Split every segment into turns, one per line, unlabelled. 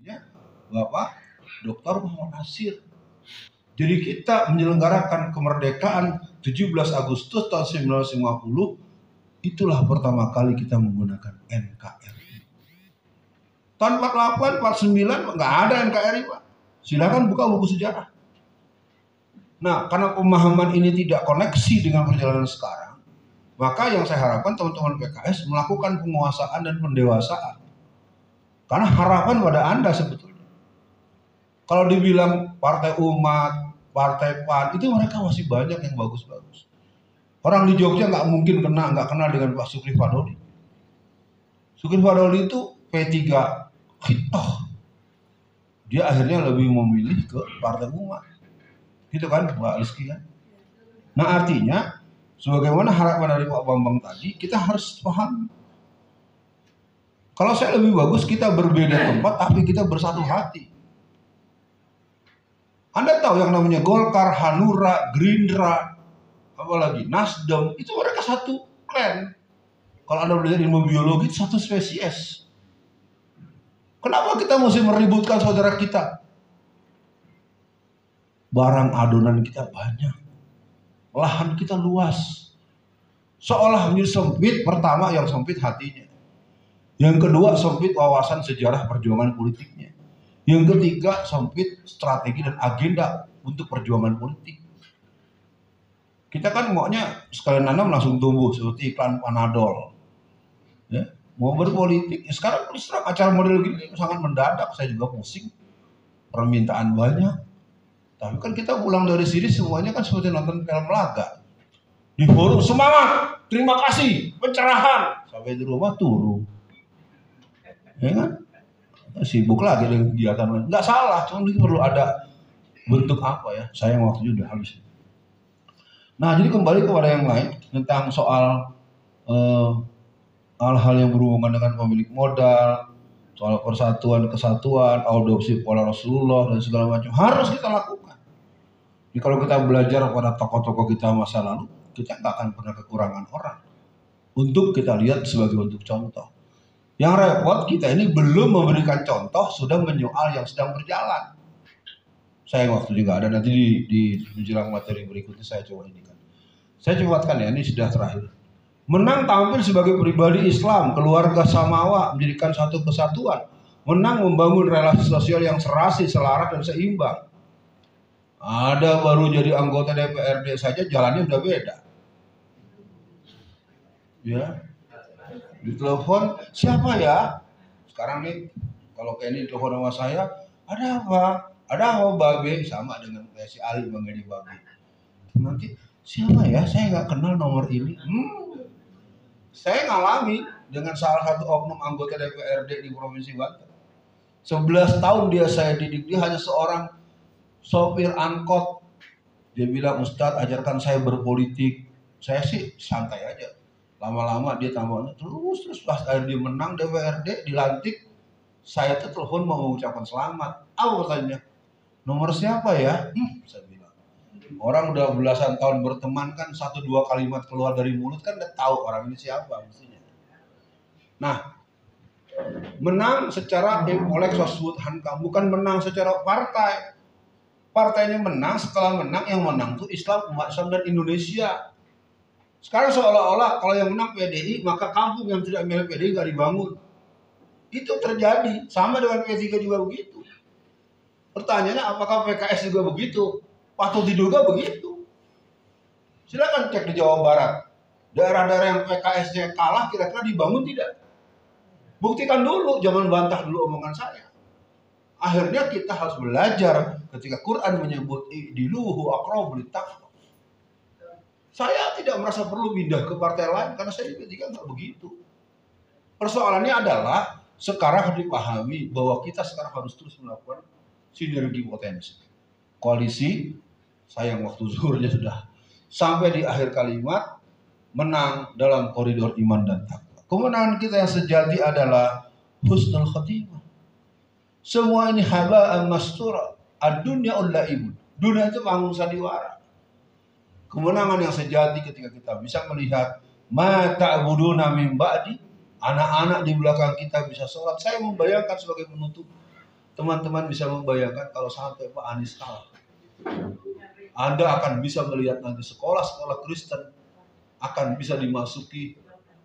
namanya Bapak Dr. Muhammad Nasir. Jadi kita menyelenggarakan kemerdekaan 17 Agustus tahun 1950, itulah pertama kali kita menggunakan NKRI. Tahun 48, 49 nggak ada NKRI, Pak. Silakan buka buku sejarah. Nah, karena pemahaman ini tidak koneksi dengan perjalanan sekarang, maka yang saya harapkan teman-teman PKS melakukan penguasaan dan pendewasaan. Karena harapan pada Anda sebetulnya. Kalau dibilang partai umat, partai PAN, itu mereka masih banyak yang bagus-bagus. Orang di Jogja nggak mungkin nggak kenal dengan Pak Sukri Fadoli. Sukri Fadoli itu P3 Hitoh. Dia akhirnya lebih memilih ke partai umat. Gitu kan Mbak Rizky kan? Nah artinya, sebagaimana harapan dari Pak Bambang tadi, kita harus paham. Kalau saya lebih bagus kita berbeda tempat, tapi kita bersatu hati. Anda tahu yang namanya Golkar, Hanura, Gerindra, apalagi Nasdem, itu mereka satu klan. Kalau Anda belajar ilmu biologi, satu spesies. Kenapa kita mesti meributkan saudara kita? Barang adonan kita banyak. Lahan kita luas. Seolah menjadi sempit, pertama yang sempit hatinya. Yang kedua sempit wawasan sejarah perjuangan politiknya. Yang ketiga sempit strategi dan agenda untuk perjuangan politik. Kita kan maunya sekalian nanam langsung tumbuh seperti iklan Panadol. Ya, mau berpolitik. Ya sekarang acara model gini sangat mendadak. Saya juga pusing. Permintaan banyak. Tapi kan kita pulang dari sini semuanya kan seperti nonton film laga. Di forum semangat, terima kasih, pencerahan. Sampai di rumah turun. Ya kan? Sibuk lagi dengan kegiatan lain. Nggak salah, cuma perlu ada bentuk apa ya. Sayang waktunya udah habis. Nah, jadi kembali kepada yang lain tentang soal hal-hal yang berhubungan dengan pemilik modal, soal persatuan, kesatuan, adopsi pola Rasulullah dan segala macam harus kita lakukan. Jadi kalau kita belajar pada tokoh-tokoh kita masa lalu, kita nggak akan pernah kekurangan orang untuk kita lihat sebagai bentuk contoh. Yang repot kita ini belum memberikan contoh, sudah menyoal yang sedang berjalan. Saya waktu juga ada, nanti di menjelang materi berikutnya saya coba ini kan. Saya cobakan ya, ini sudah terakhir. Menang tampil sebagai pribadi Islam, keluarga samawa, menjadikan satu kesatuan. Menang membangun relasi sosial yang serasi, selaras dan seimbang. Ada baru jadi anggota DPRD saja jalannya udah beda. Ya. Ditelepon, siapa ya? Sekarang nih, kalau kayak ini ditelepon sama saya, ada apa? Ada apa Babe? Sama dengan kayak si Ali mengenai Babe. Nanti, siapa ya? Saya nggak kenal nomor ini. Saya ngalami dengan salah satu oknum anggota DPRD di Provinsi Banten. 11 tahun saya didik, dia hanya seorang sopir angkot. Dia bilang, Ustadz ajarkan saya berpolitik. Saya sih santai aja. Lama-lama dia tambah terus pas dia menang DPRD dilantik, saya tuh telepon mau mengucapkan selamat. Apa pertanyaannya? Nomor siapa ya? Saya bilang. Orang udah belasan tahun berteman kan, 1-2 kalimat keluar dari mulut kan udah tahu orang ini siapa mestinya. Nah, menang secara kolektif Hankam, bukan menang secara partai. Partainya menang, setelah menang yang menang tuh Islam, umat Islam dan Indonesia. Sekarang seolah-olah kalau yang menang PDI, maka kampung yang tidak milih PDI nggak dibangun. Itu terjadi. Sama dengan P3 juga begitu. Pertanyaannya apakah PKS juga begitu? Patut diduga begitu. Silakan cek di Jawa Barat. Daerah-daerah yang PKS-nya kalah kira-kira dibangun tidak? Buktikan dulu, jangan bantah dulu omongan saya. Akhirnya kita harus belajar ketika Quran menyebut idiluhu aqrabu littaqwa. Saya tidak merasa perlu pindah ke partai lain karena saya di P3 nggak begitu. Persoalannya adalah sekarang harus dipahami bahwa kita sekarang harus terus melakukan sinergi potensi. Koalisi, sayang waktu zuhurnya sudah sampai di akhir kalimat, menang dalam koridor iman dan takwa. Kemenangan kita yang sejati adalah husnul khotimah. Semua ini haba'an mastura. Ad-dunya ullaibun. Dunia itu panggung sandiwara. Kemenangan yang sejati ketika kita bisa melihat ma ta'buduna min ba'di, anak-anak di belakang kita bisa sholat. Saya membayangkan sebagai penutup, teman-teman bisa membayangkan kalau sampai Pak Anies kalah, Anda akan bisa melihat nanti sekolah-sekolah Kristen akan bisa dimasuki,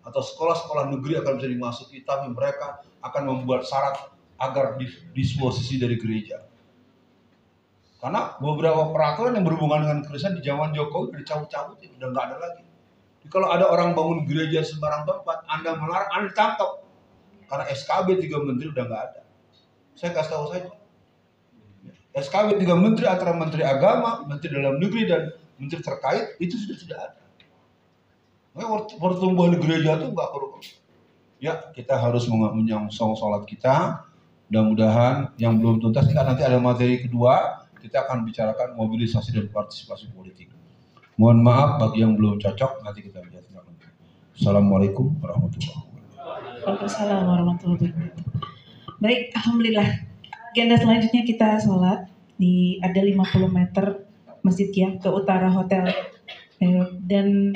atau sekolah-sekolah negeri akan bisa dimasuki, tapi mereka akan membuat syarat agar disposisi dari gereja. Karena beberapa peraturan yang berhubungan dengan Kristen di zaman Jokowi udah dicabut-cabut, udah nggak ada lagi. Jadi kalau ada orang bangun gereja sembarang tempat, Anda melarang, Anda ditangkap. Karena SKB 3 menteri udah nggak ada. Saya kasih tahu saja. SKB 3 menteri antara menteri agama, menteri dalam negeri, dan menteri terkait itu sudah tidak ada. Pertumbuhan gereja itu nggak perlu. Ya, kita harus menyongsong sholat kita. Mudah-mudahan yang belum tuntas, nanti ada materi kedua. Kita akan bicarakan mobilisasi dan partisipasi politik. Mohon maaf bagi yang belum cocok, nanti kita lihat. Assalamualaikum warahmatullahi wabarakatuh.
Waalaikumsalam warahmatullahi wabarakatuh. Baik, alhamdulillah. Agenda selanjutnya kita sholat di ada 50 meter masjid ya ke utara hotel dan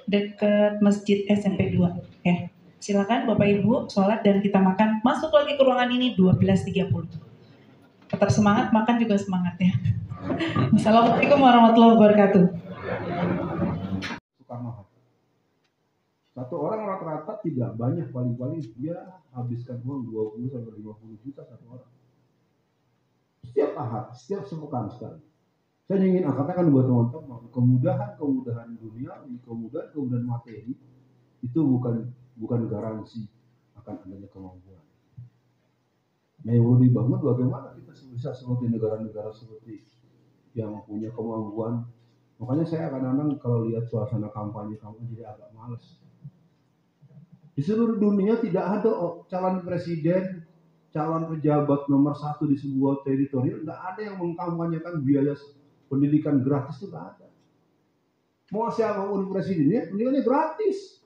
dekat masjid SMP 2 ya. Silakan Bapak Ibu sholat dan kita makan. Masuk lagi ke ruangan ini 12.30. Tetap semangat, makan juga semangat ya. Assalamualaikum warahmatullahi wabarakatuh.
Satu orang rata-rata tidak banyak, paling-paling dia habiskan uang 20 sampai 50 juta satu orang. Setiap ahad, setiap sepekan sekali. Saya ingin katakan buat teman-teman, kemudahan dunia, kemudahan materi itu bukan garansi akan adanya kemampuan. Nah, yang mau dibangun bagaimana kita bisa seperti negara-negara seperti yang punya kemampuan. Makanya saya kadang-kadang kalau lihat suasana kampanye jadi agak males. Di seluruh dunia tidak ada calon presiden, calon pejabat nomor 1 di sebuah teritorial, nggak ada yang mengkampanyekan biaya pendidikan gratis, itu nggak ada. Mau siapapun presidennya, pendidikannya gratis.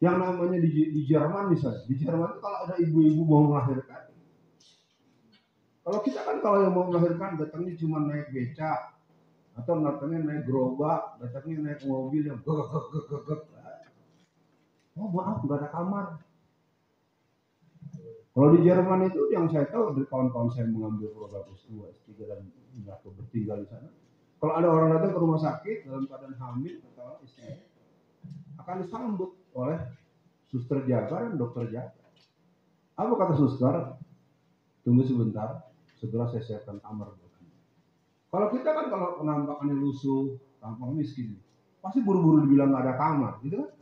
Yang namanya di Jerman misalnya, di Jerman itu kalau ada ibu-ibu mau melahirkan, kalau kita kan kalau yang mau melahirkan datangnya cuma naik becak, atau datangnya naik gerobak, datangnya naik mobil yang gegek. Oh maaf, nggak ada kamar. Kalau di Jerman itu yang saya tahu dari kawan-kawan saya mengambil program S2, S3 dan bertinggal di sana. Kalau ada orang datang ke rumah sakit dalam keadaan hamil atau istri, akan disambut oleh suster jaga dan dokter jaga. Apa kata suster? Tunggu sebentar, segera saya siapkan kamar buat Anda. Kalau kita kan kalau penampakannya lusuh, tampang miskin, pasti buru-buru dibilang nggak ada kamar, gitu kan?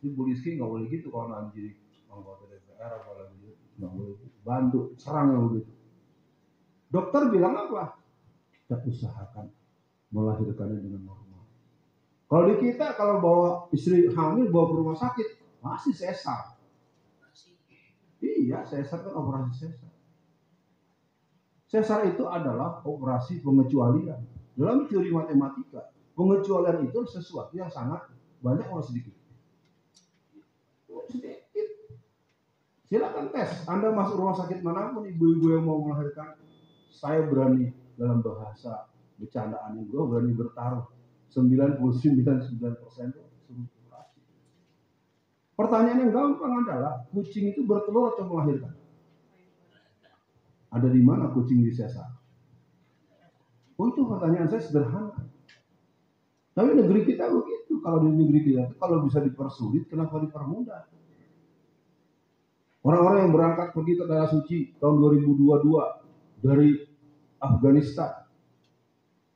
Ini Bu Rizky nggak boleh gitu kalau nanti anggota DPR apalagi nggak boleh bantu serang yang begitu. Dokter bilang apa? Kita usahakan melahirkannya dengan normal. Kalau di kita kalau bawa istri hamil bawa ke rumah sakit masih sesar. Iya, sesar kan operasi sesar. Sesar itu adalah operasi pengecualian. Dalam teori matematika, pengecualian itu sesuatu yang sangat banyak atau sedikit. Sedikit. Silakan tes. Anda masuk rumah sakit manapun, ibu-ibu yang mau melahirkan, saya berani dalam bahasa bercandaan gue berani bertaruh 99,9% suruh operasi. Pertanyaan yang gampang adalah kucing itu bertelur atau melahirkan? Ada di mana kucing di sesar? Untuk pertanyaan saya sederhana. Tapi negeri kita begitu. Kalau di negeri kita, kalau bisa dipersulit, kenapa dipermudah? Orang-orang yang berangkat pergi ke Tanah Suci tahun 2022 dari Afghanistan.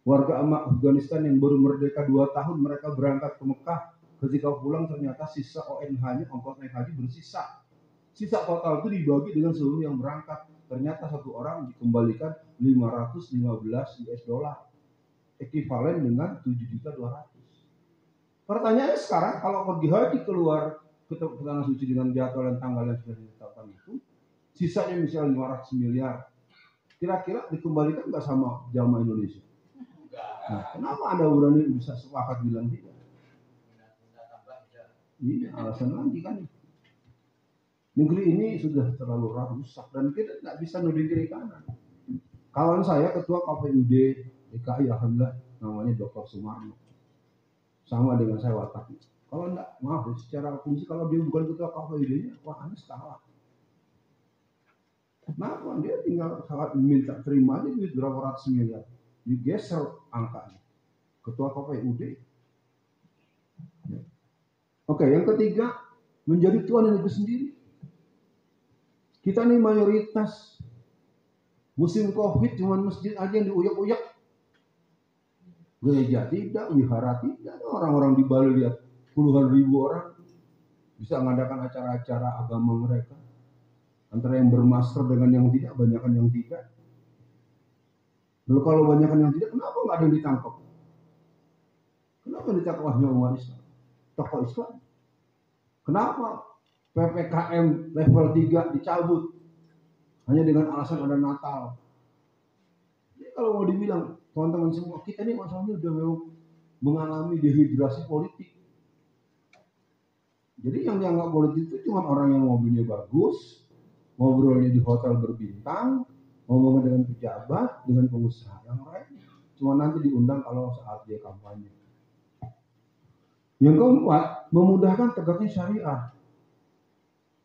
Warga Afghanistan yang baru merdeka 2 tahun, mereka berangkat ke Mekah. Ketika pulang ternyata sisa ONH-nya, ongkos naik haji bersisa. Sisa total itu dibagi dengan seluruh yang berangkat. Ternyata satu orang dikembalikan 515 US dollar. Ekivalen dengan 7.200.000. Pertanyaannya sekarang, kalau pergi haji keluar ke Tanah Suci dengan jadwal dan tanggal yang sudah ditetapkan itu, sisanya misalnya 500 miliar. Kira-kira dikembalikan nggak sama jamaah Indonesia? Nah, kenapa Anda berani bisa sepakat bilang tidak? Ini alasan lagi kan. Negeri ini sudah terlalu rusak dan kita tidak bisa nuding kiri kanan. Kawan saya ketua KPUD DKI alhamdulillah namanya Dr. Sumarno. Sama dengan saya wataknya. Kalau enggak, maaf secara fungsi kalau dia bukan ketua KPUD-nya, wah Anies kalah. Kenapa? Dia tinggal saat minta terima aja duit berapa ratus miliar. Digeser angkanya. Ketua KPUD. Oke, yang ketiga, menjadi tuan negeri sendiri. Kita nih mayoritas musim COVID cuma masjid aja yang diuyak-uyak. Gereja tidak, wihara tidak. Orang-orang di Bali lihat puluhan ribu orang bisa mengadakan acara-acara agama mereka. Antara yang bermasker dengan yang tidak, banyakan yang tidak. Lalu kalau banyakan yang tidak, kenapa nggak ada yang ditangkap? Kenapa ditangkap hanya umat Islam? Tokoh Islam. Kenapa PPKM level 3 dicabut? Hanya dengan alasan ada Natal. Jadi kalau mau dibilang, teman-teman semua, kita ini masalahnya udah memang mengalami dehidrasi politik. Jadi yang dianggap politik itu cuma orang yang mobilnya bagus, ngobrolnya di hotel berbintang, ngomong dengan pejabat, dengan pengusaha. Yang lain cuma nanti diundang kalau saat dia kampanye. Yang keempat, memudahkan tegaknya syariah.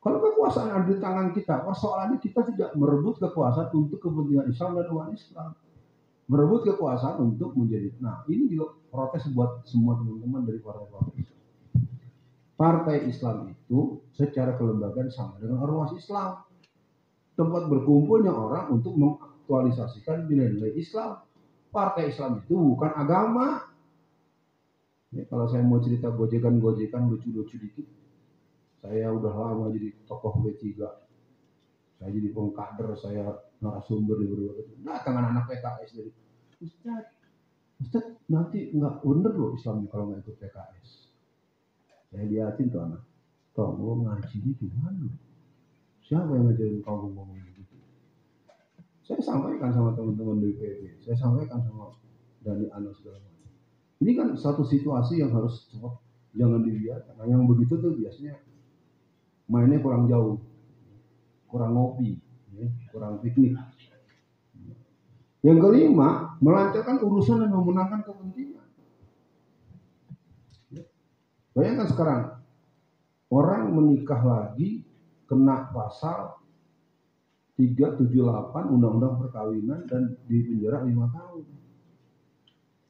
Kalau kekuasaan ada di tangan kita, persoalannya kita tidak merebut kekuasaan untuk kepentingan Islam dan umat Islam. Merebut kekuasaan untuk menjadi. Nah, ini juga protes buat semua teman-teman dari partai-partai Islam. Partai Islam itu secara kelembagaan sama dengan ormas Islam. Tempat berkumpulnya orang untuk mengaktualisasikan nilai-nilai Islam. Partai Islam itu bukan agama. Ya, kalau saya mau cerita gojekan-gojekan lucu-lucu dikit, saya udah lama jadi tokoh B3. Saya jadi pengkader, saya narasumber di berbagai. Datang anak PKS dari Ustaz, nanti nggak bener loh Islam kalau nggak ikut PKS. Saya liatin tuh anak, lo ngaji gimana? Siapa yang ngajarin kamu ngomong begitu? Saya sampaikan sama teman-teman DPP, saya sampaikan sama Dani Anas segala macam. Ini kan satu situasi yang harus cepat, jangan dibiarkan. Nah, yang begitu tuh biasanya mainnya kurang jauh, kurang ngopi, ya, kurang piknik. Yang kelima, melancarkan urusan dan memenangkan kepentingan. Bayangkan sekarang, orang menikah lagi kena pasal 378 Undang-Undang Perkawinan dan dipenjara 5 tahun.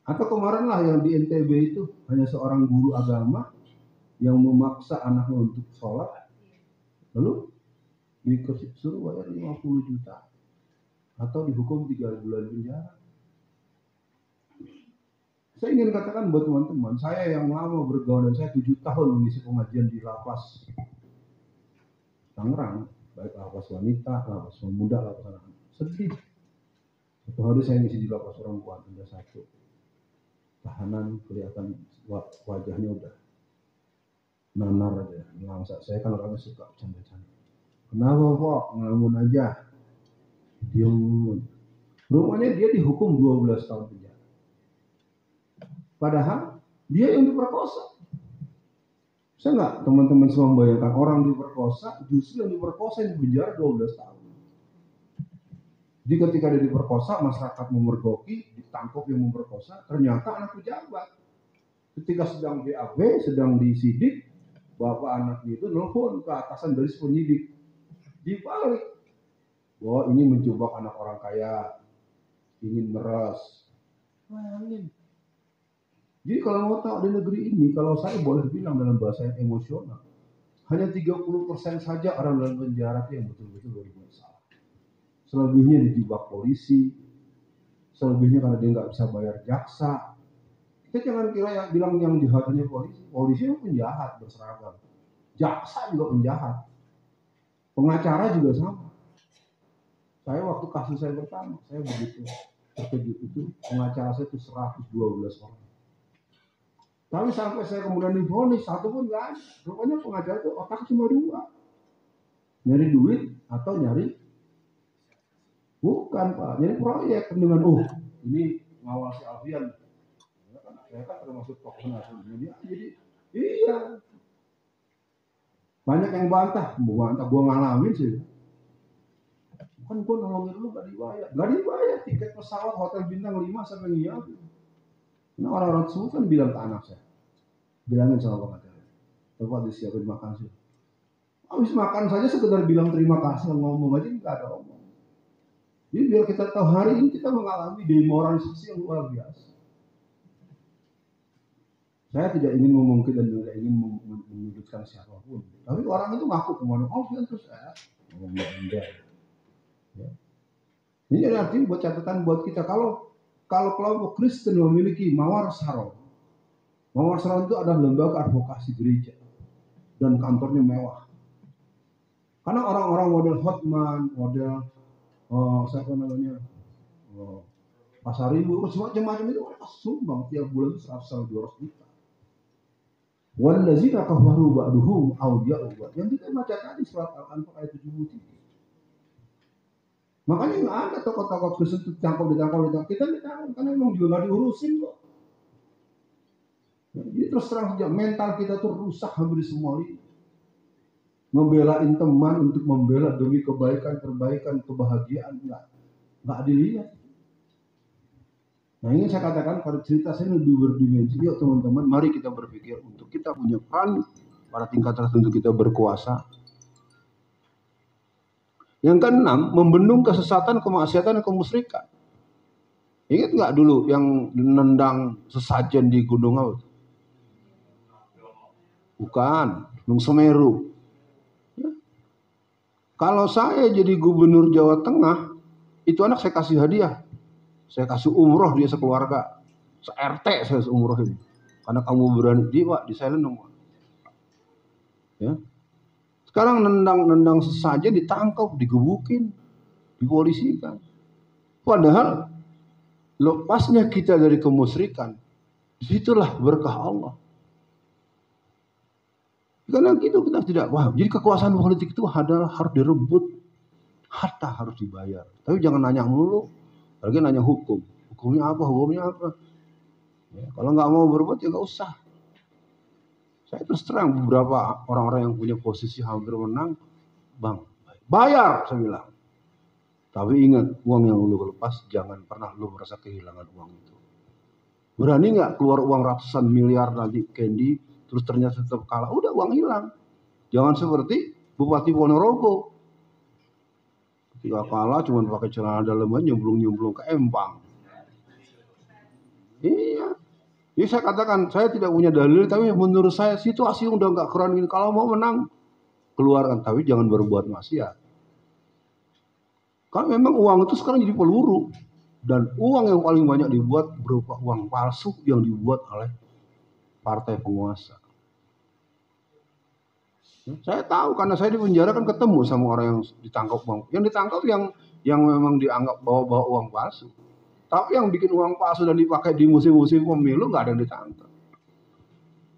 Atau kemarin lah yang di NTB itu hanya seorang guru agama yang memaksa anaknya untuk sholat, lalu disuruh bayar 50 juta atau dihukum 3 bulan penjara. Saya ingin katakan buat teman-teman, saya yang lama bergaul dan saya 7 tahun mengisi pengajian di lapas Tangerang, baik lapas wanita, lapas pemuda, lapas anak-anak. Sedih. Satu hari saya ngisi di lapas perempuan, ada satu tahanan kelihatan wajahnya udah nanar aja, ngangsa. Saya kan orangnya suka canda-canda. Kenapa kok ngelamun aja? Diem. Rupanya dia dihukum 12 tahun penjara. Padahal dia yang diperkosa. Saya nggak teman-teman semua membayangkan orang diperkosa, justru yang diperkosa yang dipenjara 12 tahun. Jadi ketika dia diperkosa, masyarakat memergoki, ditangkap yang memperkosa, ternyata anak pejabat. Ketika sedang BAB, sedang disidik, bapak anaknya itu nelfon ke atasan dari penyidik. Dibalik. Bahwa ini menjebak anak orang kaya, ingin meres. Bayangin. Jadi kalau mau tahu di negeri ini, kalau saya boleh bilang dalam bahasa yang emosional, hanya 30% saja orang dalam penjara yang betul-betul berbuat salah. Selebihnya dijebak polisi, selebihnya karena dia nggak bisa bayar jaksa. Kita jangan kira yang bilang yang jahat hanya polisi. Polisi itu penjahat berseragam. Jaksa juga penjahat. Pengacara juga sama. Saya waktu kasus saya pertama, saya begitu terkejut itu pengacara saya itu 112 orang. Tapi sampai saya kemudian divonis, satu pun nggak ada. Rupanya pengacara itu otak cuma 2. Nyari duit atau nyari? Bukan Pak, nyari proyek dengan ini ngawal si Alfian. Saya kan termasuk tokoh nasional. Jadi iya. Banyak yang bantah gue ngalamin sih. Kan gue nolongin lu gak dibayar. Tiket pesawat hotel bintang 5 sampai ngiyain. Nah orang-orang tersebut kan bilang ke anak saya, bilangin sama pengacara, coba disiapin makan sih. Habis makan saja sekedar bilang terima kasih, ngomong aja nggak ada omong. Jadi biar kita tahu hari ini kita mengalami demoralisasi yang luar biasa. Saya tidak ingin memungkit dan tidak ingin menyudutkan siapapun. Tapi orang itu ngaku kemana? Oh dia terus ngomong Anda. Ya. Ini artinya buat catatan buat kita kalau kelompok Kristen memiliki Mawar Saron. Mawar Saron itu adalah lembaga advokasi gereja dan kantornya mewah. Karena orang-orang model Hotman, model siapa namanya Pasar Ibu, macam-macam itu mereka sumbang tiap bulan 100-200 juta. Wallazina kafaru ba'duhum awliya'u ba'd. Yang kita baca tadi surat Al-Anfal ayat 73. Makanya nggak ada tokoh-tokoh Kristen ditangkap. Kita nggak tahu karena memang juga nggak diurusin kok. Jadi terus terang saja mental kita tuh rusak hampir di semua lini. Membelain teman untuk membela demi perbaikan, kebahagiaan nggak dilihat. Nah ini saya katakan pada cerita saya lebih berdimensi. Yuk teman-teman, mari kita berpikir untuk kita punya peran pada tingkat tertentu kita berkuasa. Yang keenam, membendung kesesatan, kemaksiatan, dan kemusyrikan. Ingat nggak dulu yang nendang sesajen di Gunung apa? Bukan, Gunung Semeru. Ya. Kalau saya jadi gubernur Jawa Tengah, itu anak saya kasih hadiah. Saya kasih umroh dia sekeluarga. Se-RT saya umrohin. Karena kamu berani di silent dong. Ya. Sekarang nendang saja ditangkap, digebukin, dipolisikan. Padahal lepasnya kita dari kemusyrikan, disitulah berkah Allah. Karena itu kita tidak paham. Jadi kekuasaan politik itu adalah harus direbut, harta harus dibayar. Tapi jangan nanya mulu. Lagi nanya hukum. Hukumnya apa? Ya, kalau nggak mau berbuat ya nggak usah. Saya terus terang beberapa orang-orang yang punya posisi hampir menang, bang, bayar saya bilang. Tapi ingat, uang yang lu lepas jangan pernah lu merasa kehilangan uang itu. Berani nggak keluar uang ratusan miliar nanti Candy, terus ternyata tetap kalah, udah uang hilang. Jangan seperti Bupati Ponorogo. Ketika kalah cuma pakai celana dalaman nyemplung ke empang. Iya. Jadi saya katakan saya tidak punya dalil, tapi menurut saya situasi udah nggak keren ini. Kalau mau menang keluarkan, tapi jangan berbuat maksiat. Karena memang uang itu sekarang jadi peluru dan uang yang paling banyak dibuat berupa uang palsu yang dibuat oleh partai penguasa. Saya tahu karena saya di penjara kan ketemu sama orang yang ditangkap uang. Yang ditangkap yang memang dianggap bawa uang palsu. Tapi yang bikin uang palsu dan dipakai di musim-musim pemilu nggak ada yang ditangkap.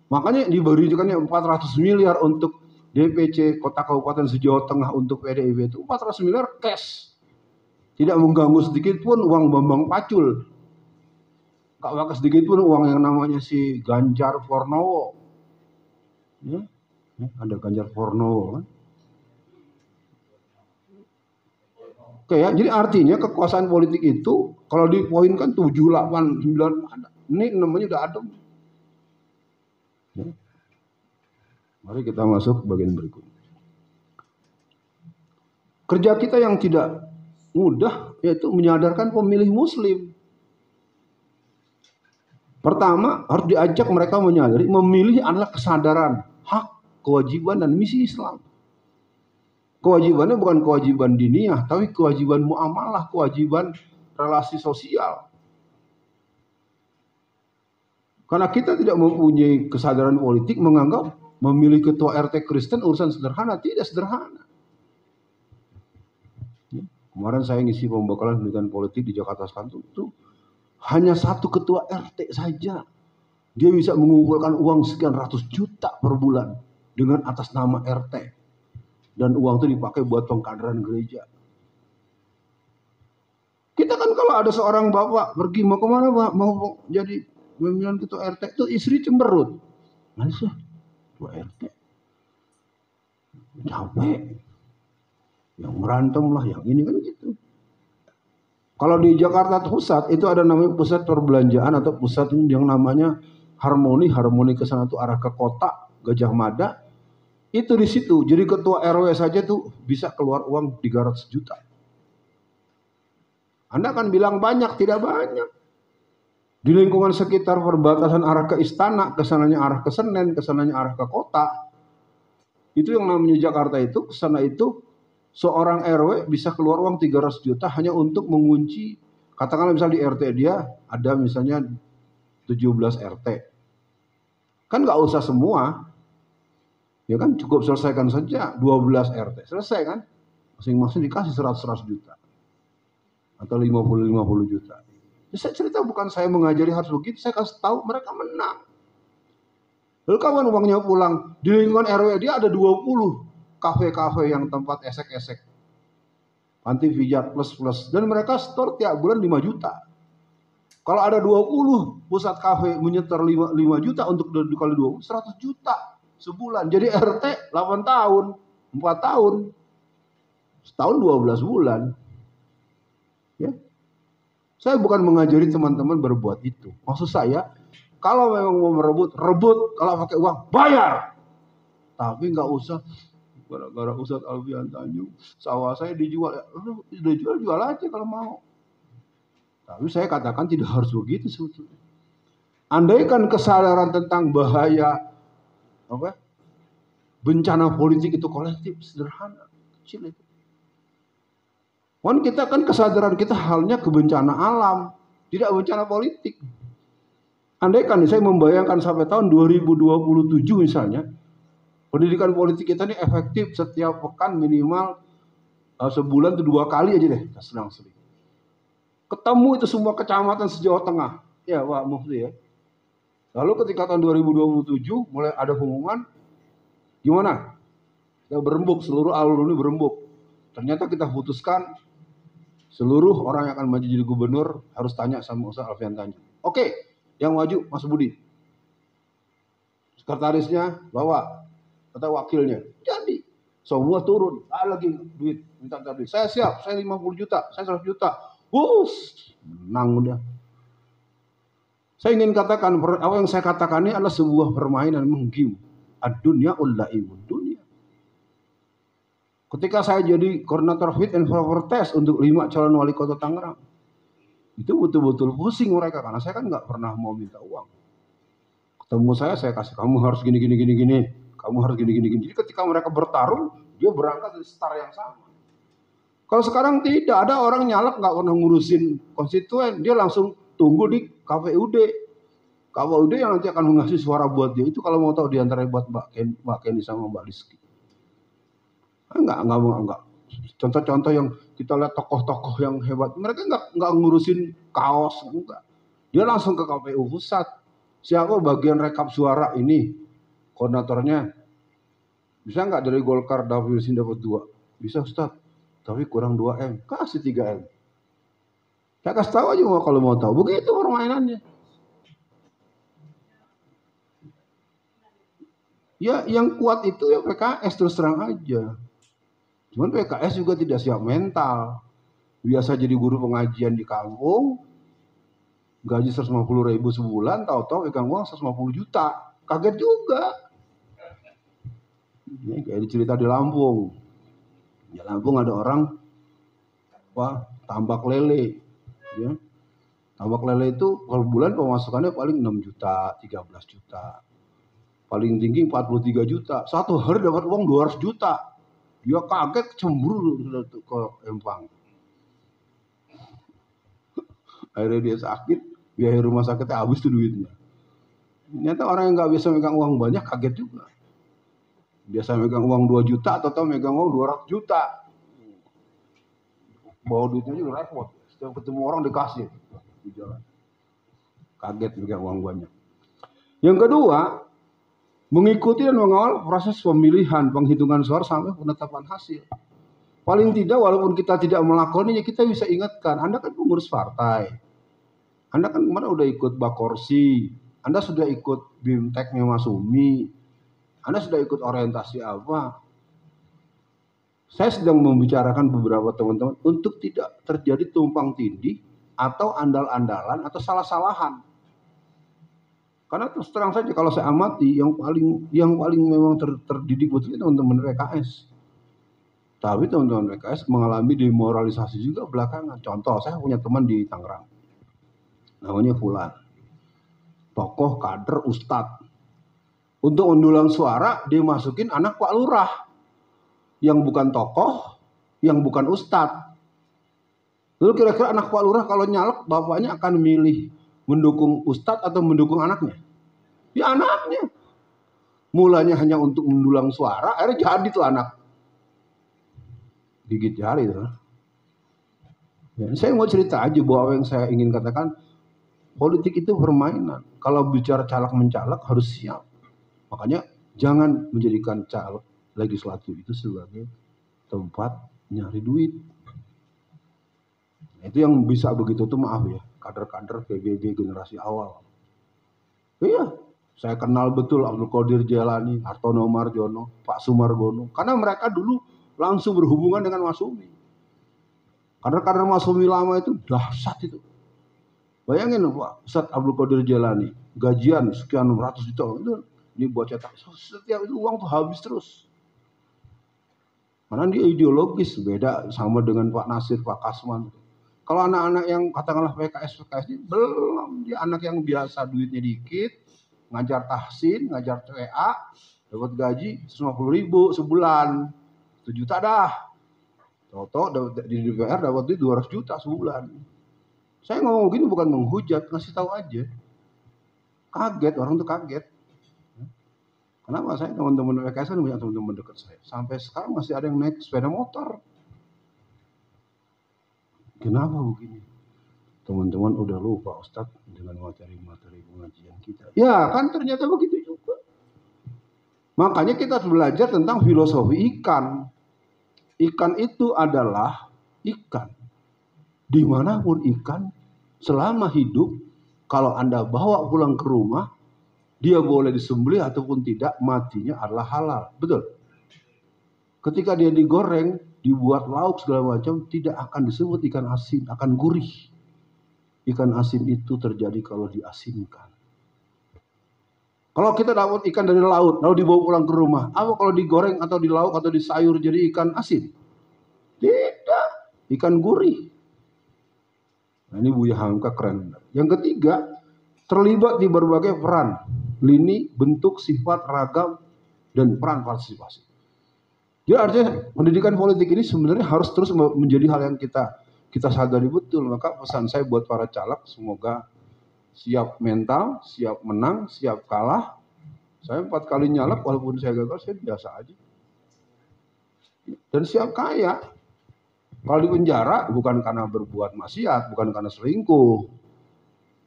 Makanya diberikannya 400 miliar untuk DPC Kota Kabupaten se-Jawa Tengah untuk PDIP itu 400 miliar cash. Tidak mengganggu sedikit pun uang Bambang Pacul. Nggak pakai sedikit pun uang yang namanya si Ganjar Pranowo. Ya. Ada Ganjar Pranowo kan. Oke ya, jadi artinya kekuasaan politik itu kalau dipoinkan 7, 8, 9 ada. Ini namanya udah adem. Ya. Mari kita masuk bagian berikutnya. Kerja kita yang tidak mudah yaitu menyadarkan pemilih muslim. Pertama, harus diajak mereka menyadari memilih adalah kesadaran, hak, kewajiban dan misi Islam. Kewajibannya bukan kewajiban diniyah, tapi kewajiban muamalah, kewajiban relasi sosial. Karena kita tidak mempunyai kesadaran politik menganggap memilih ketua RT Kristen urusan sederhana, tidak sederhana. Kemarin saya ngisi pembekalan pendidikan politik di Jakarta Selatan itu hanya satu ketua RT saja. Dia bisa mengumpulkan uang sekian ratus juta per bulan dengan atas nama RT. Dan uang itu dipakai buat pengkaderan gereja. Kita kan kalau ada seorang bapak pergi mau kemana pak? Mau jadi pemilihan ketua RT itu istri cemberut. Mana sih? Ketua RT. Capek. Yang berantem lah, yang ini kan gitu. Kalau di Jakarta Pusat itu ada namanya pusat perbelanjaan atau pusat yang namanya Harmoni ke sana tuh arah ke kota Gajah Mada. Itu di situ. Jadi ketua RW saja tuh bisa keluar uang 300 juta. Anda akan bilang banyak, tidak banyak. Di lingkungan sekitar perbatasan arah ke Istana, kesananya arah ke Senen, kesananya arah ke kota. Itu yang namanya Jakarta itu, kesana itu seorang RW bisa keluar uang 300 juta hanya untuk mengunci, katakanlah misalnya di RT dia ada misalnya 17 RT. Kan nggak usah semua, ya kan cukup selesaikan saja 12 RT. Selesai kan? Masing-masing dikasih 100 juta. Atau 50 juta. Saya cerita bukan saya mengajari harus begitu, saya kasih tahu mereka menang. Lalu kapan uangnya pulang? Di lingkungan RW dia ada 20 kafe-kafe yang tempat esek-esek. Panti pijat plus. Dan mereka store tiap bulan 5 juta. Kalau ada 20 pusat kafe menyetor 5 juta untuk dikali 20, 100 juta sebulan. Jadi RT 8 tahun, 4 tahun. Setahun 12 bulan. Ya. Saya bukan mengajari teman-teman berbuat itu. Maksud saya, kalau memang mau merebut, rebut. Kalau pakai uang, bayar. Tapi nggak usah gara-gara Ustadz Alfian Tanjung, sawah saya dijual. Ya, jual aja kalau mau. Tapi saya katakan tidak harus begitu sebetulnya. Andaikan kesadaran tentang bahaya bencana politik itu kolektif, sederhana, kecil itu. Kita kan kesadaran kita halnya ke bencana alam, tidak bencana politik. Andaikan saya membayangkan sampai tahun 2027 misalnya, pendidikan politik kita ini efektif setiap pekan minimal sebulan itu 2 kali aja deh, senang-senang. Ketemu itu semua kecamatan se-Jawa Tengah, ya Pak Mufti ya. Lalu ketika tahun 2027 mulai ada pengumuman, gimana? Kita berembuk, seluruh alumni berembuk. Ternyata kita putuskan seluruh orang yang akan maju jadi gubernur harus tanya sama Ustadz Alfian Tanjung. Oke, yang maju Mas Budi. Sekretarisnya bawa, atau wakilnya. Jadi, semua turun. Lagi duit, minta duit. Saya siap, saya 50 juta, saya 100 juta. Menang udah. Saya ingin katakan, apa yang saya katakan ini adalah sebuah permainan menggim. Ad-dunya ullaimun, dunia. Ketika saya jadi koordinator fit and proper test untuk 5 calon wali kota Tangerang, itu betul-betul pusing mereka karena saya kan nggak pernah mau minta uang. Ketemu saya kasih kamu harus gini, kamu harus gini. Jadi ketika mereka bertarung, dia berangkat dari start yang sama. Kalau sekarang tidak ada orang nyalek nggak pernah ngurusin konstituen, dia langsung tunggu di KPUD. KPUD yang nanti akan mengasih suara buat dia itu kalau mau tahu diantaranya buat Mbak Kenny sama Mbak Rizky. Enggak. Contoh-contoh yang kita lihat tokoh-tokoh yang hebat, mereka enggak ngurusin kaos, enggak. Dia langsung ke KPU pusat. Siapa bagian rekap suara ini? Koordinatornya. Bisa enggak dari Golkar David Sin dapat 2? Bisa Ustaz. Tapi kurang 2M. Kasih 3M. Saya kasih tahu aja kalau mau tahu. Begitu permainannya. Ya yang kuat itu ya PKS terus terang aja. Cuman PKS juga tidak siap mental. Biasa jadi guru pengajian di kampung, gaji 150.000 sebulan, tahu-tahu pegang uang 150 juta. Kaget juga. Ini kayak cerita di Lampung. Di Lampung ada orang tambak lele. Ya. Tambak lele itu per bulan pemasukannya paling 6 juta, 13 juta. Paling tinggi 43 juta. Satu hari dapat uang 200 juta. Dia kaget, cemburu ke Empang. Akhirnya dia sakit, biaya rumah sakitnya habis tuh duitnya. Ternyata orang yang nggak biasa megang uang banyak kaget juga. Biasa megang uang 2 juta atau megang uang 200 juta. Bawa duitnya juga repot. Setiap ketemu orang dikasih di jalan. Kaget megang uang banyak. Yang kedua, mengikuti dan mengawal proses pemilihan, penghitungan suara sampai penetapan hasil. Paling tidak walaupun kita tidak melakoninya, kita bisa ingatkan, Anda kan pengurus partai. Anda kan kemarin udah ikut Bakorsi, Anda sudah ikut BIMTEK-nya Mas Umi, Anda sudah ikut orientasi apa. Saya sedang membicarakan beberapa teman-teman untuk tidak terjadi tumpang tindih atau andal-andalan atau salah-salahan. Karena terus terang saja kalau saya amati yang paling memang terdidik betul itu teman-teman PKS. Tapi teman-teman PKS mengalami demoralisasi juga belakangan. Contoh, saya punya teman di Tangerang, namanya Fulan, tokoh, kader, ustadz. Untuk mendulang suara, dia masukin anak Pak Lurah, yang bukan tokoh, yang bukan ustadz. Lalu kira-kira anak Pak Lurah kalau nyalek, bapaknya akan milih mendukung ustadz atau mendukung anaknya? Ya anaknya. Mulanya hanya untuk mendulang suara, akhirnya jadi tuh anak. Gigit jari tuh. Ya, saya mau cerita aja bahwa apa yang saya ingin katakan, politik itu permainan. Kalau bicara caleg mencalek harus siap. Makanya jangan menjadikan caleg legislatif itu sebagai tempat nyari duit. Nah, itu yang bisa begitu tuh maaf ya, kader-kader PBB generasi awal. Iya, saya kenal betul Abdul Qadir Jailani, Hartono Marjono, Pak Sumargono, karena mereka dulu langsung berhubungan dengan Masyumi. Kader-kader Masyumi lama itu dahsyat itu. Bayangin Pak Ustadz Abdul Qadir Jailani, gajian sekian ratus juta itu, ini buat cetak, setiap itu uang tuh habis terus. Karena dia ideologis, beda sama dengan Pak Nasir, Pak Kasman. Kalau anak-anak yang katakanlah PKS ini belum, dia anak yang biasa duitnya dikit, ngajar tahsin, ngajar CA, dapat gaji 150.000 sebulan, 1 juta dah. Toto di DPR dapat duit 200 juta sebulan. Saya ngomong gini bukan menghujat, ngasih tahu aja. Kaget, orang tuh kaget. Kenapa? Saya teman-teman PKS kan banyak teman-teman dekat saya. Sampai sekarang masih ada yang naik sepeda motor. Kenapa begini? Teman-teman udah lupa Ustadz dengan materi-materi pengajian kita. Ya kan ternyata begitu juga. Makanya kita harus belajar tentang filosofi ikan. Ikan itu adalah ikan. Dimanapun ikan, selama hidup, kalau Anda bawa pulang ke rumah, dia boleh disembelih ataupun tidak, matinya adalah halal. Betul? Ketika dia digoreng, dibuat lauk segala macam, tidak akan disebut ikan asin, akan gurih. Ikan asin itu terjadi kalau diasinkan. Kalau kita dapat ikan dari laut, lalu dibawa pulang ke rumah, apa kalau digoreng atau di lauk atau di sayur jadi ikan asin? Tidak, ikan gurih. Nah, ini Buya Hamka keren. Yang ketiga, terlibat di berbagai peran, lini, bentuk, sifat, ragam, dan peran partisipasi. Jadi artinya pendidikan politik ini sebenarnya harus terus menjadi hal yang kita sadari betul. Maka pesan saya buat para caleg, semoga siap mental, siap menang, siap kalah. Saya 4 kali nyalek, walaupun saya gagal, saya biasa aja. Dan siap kaya. Kalau di penjara bukan karena berbuat maksiat, bukan karena selingkuh,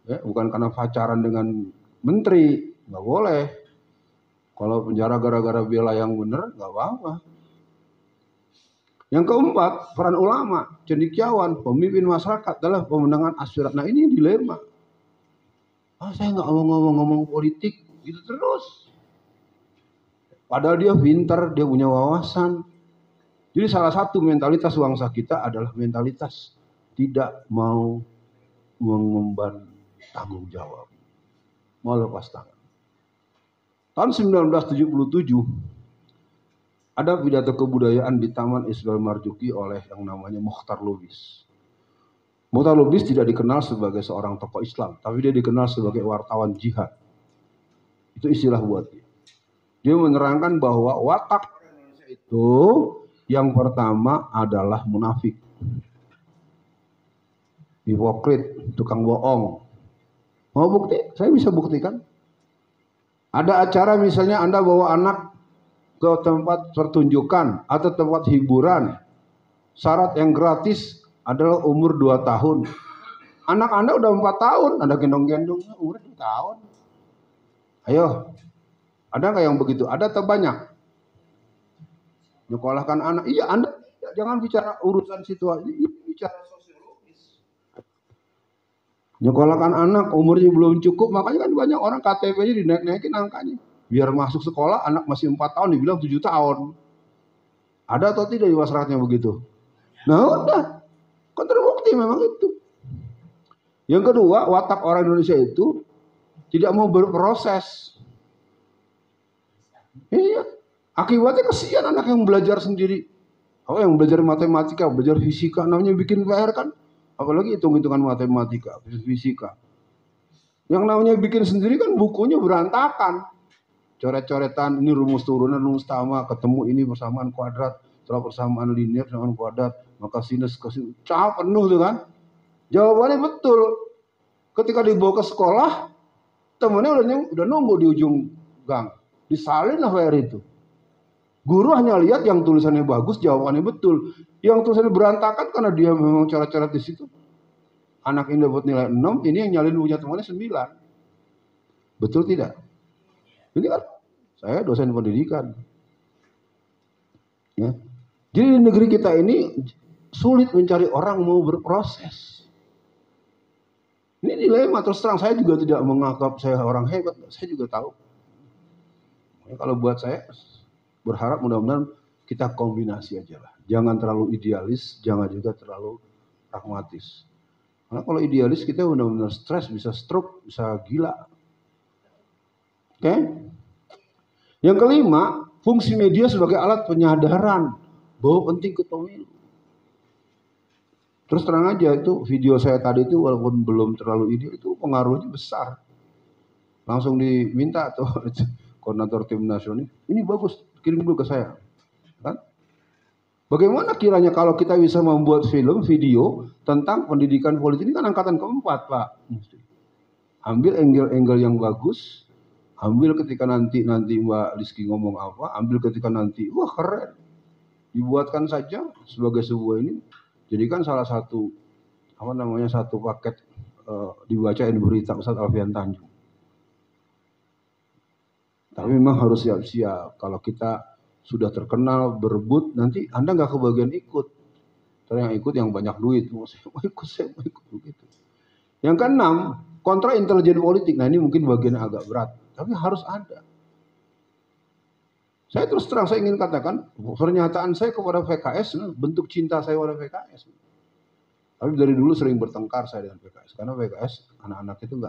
ya, bukan karena pacaran dengan menteri, nggak boleh. Kalau penjara gara-gara bela yang benar, nggak apa-apa. Yang keempat, peran ulama, cendekiawan, pemimpin masyarakat adalah pemenangan aspirasi. Nah ini dilema. Saya nggak mau ngomong-ngomong politik, gitu terus. Padahal dia pintar, dia punya wawasan. Jadi salah satu mentalitas bangsa kita adalah mentalitas tidak mau mengemban tanggung jawab. Mau lepas tangan. Tahun 1977, ada pidato kebudayaan di Taman Ismail Marzuki oleh yang namanya Mokhtar Lubis. Mokhtar Lubis tidak dikenal sebagai seorang tokoh Islam, tapi dia dikenal sebagai wartawan jihad. Itu istilah buat dia. Dia menerangkan bahwa watak Indonesia itu yang pertama adalah munafik, hipokrit, tukang bohong. Mau bukti? Saya bisa buktikan. Ada acara misalnya Anda bawa anak ke tempat pertunjukan atau tempat hiburan. Syarat yang gratis adalah umur 2 tahun. Anak Anda udah 4 tahun, Anda gendong-gendong, umur 2 tahun. Ayo, ada nggak yang begitu? Ada atau banyak? Nyekolahkan anak. Iya, Anda jangan bicara urusan situasi, bicara sosiologis. Nyekolahkan anak, umurnya belum cukup, makanya kan banyak orang KTP-nya dinaik-naikin angkanya. Biar masuk sekolah, anak masih 4 tahun, dibilang 7 tahun. Ada atau tidak di masyarakatnya begitu? Nah udah, kan terbukti memang itu. Yang kedua, watak orang Indonesia itu tidak mau berproses. Iya, akibatnya kesian anak yang belajar sendiri. Kalau yang belajar matematika, belajar fisika, namanya bikin PR kan, apalagi hitung-hitungan matematika, fisika. Yang namanya bikin sendiri kan bukunya berantakan. Coret-coretan, ini rumus turunan, rumus utama, ketemu ini persamaan kuadrat, setelah persamaan linear dengan kuadrat, maka sinus kosinus, penuh tuh kan. Jawabannya betul. Ketika dibawa ke sekolah, temennya udah nunggu di ujung gang. Disalin lah PR itu. Guru hanya lihat yang tulisannya bagus, jawabannya betul. Yang tulisannya berantakan karena dia memang coret-coret di situ. Anak ini dapat nilai 6, ini yang nyalin punya temannya 9. Betul tidak? Ini kan saya dosen pendidikan. Ya. Jadi di negeri kita ini sulit mencari orang mau berproses. Ini dilema, terus terang saya juga tidak menganggap saya orang hebat, saya juga tahu. Kalau buat saya berharap mudah-mudahan kita kombinasi aja lah. Jangan terlalu idealis, jangan juga terlalu pragmatis. Karena kalau idealis kita benar-benar stres, bisa stroke, bisa gila. Oke? Yang kelima, fungsi media sebagai alat penyadaran bahwa penting ke pemilu. Terus terang aja itu video saya tadi itu walaupun belum terlalu ideal itu pengaruhnya besar. Langsung diminta tuh koordinator tim nasional ini bagus, kirim dulu ke saya. Kan? Bagaimana kiranya kalau kita bisa membuat film, video tentang pendidikan politik ini kan angkatan keempat, Pak. Ambil angle-angle yang bagus, ambil ketika nanti Mbak Rizky ngomong apa, ambil ketika nanti, wah keren. Dibuatkan saja sebagai sebuah ini, jadikan salah satu satu paket dibacain berita Ustadz Alfian Tanjung. Tapi memang harus siap-siap. Kalau kita sudah terkenal, berebut, nanti Anda nggak kebagian ikut. Terus yang ikut yang banyak duit. Saya mau ikut begitu. Yang keenam, kontra intelijen politik. Nah ini mungkin bagian agak berat. Tapi harus ada. Saya terus terang, saya ingin katakan, pernyataan saya kepada PKS, bentuk cinta saya kepada PKS. Tapi dari dulu sering bertengkar saya dengan PKS. Karena PKS, anak-anak itu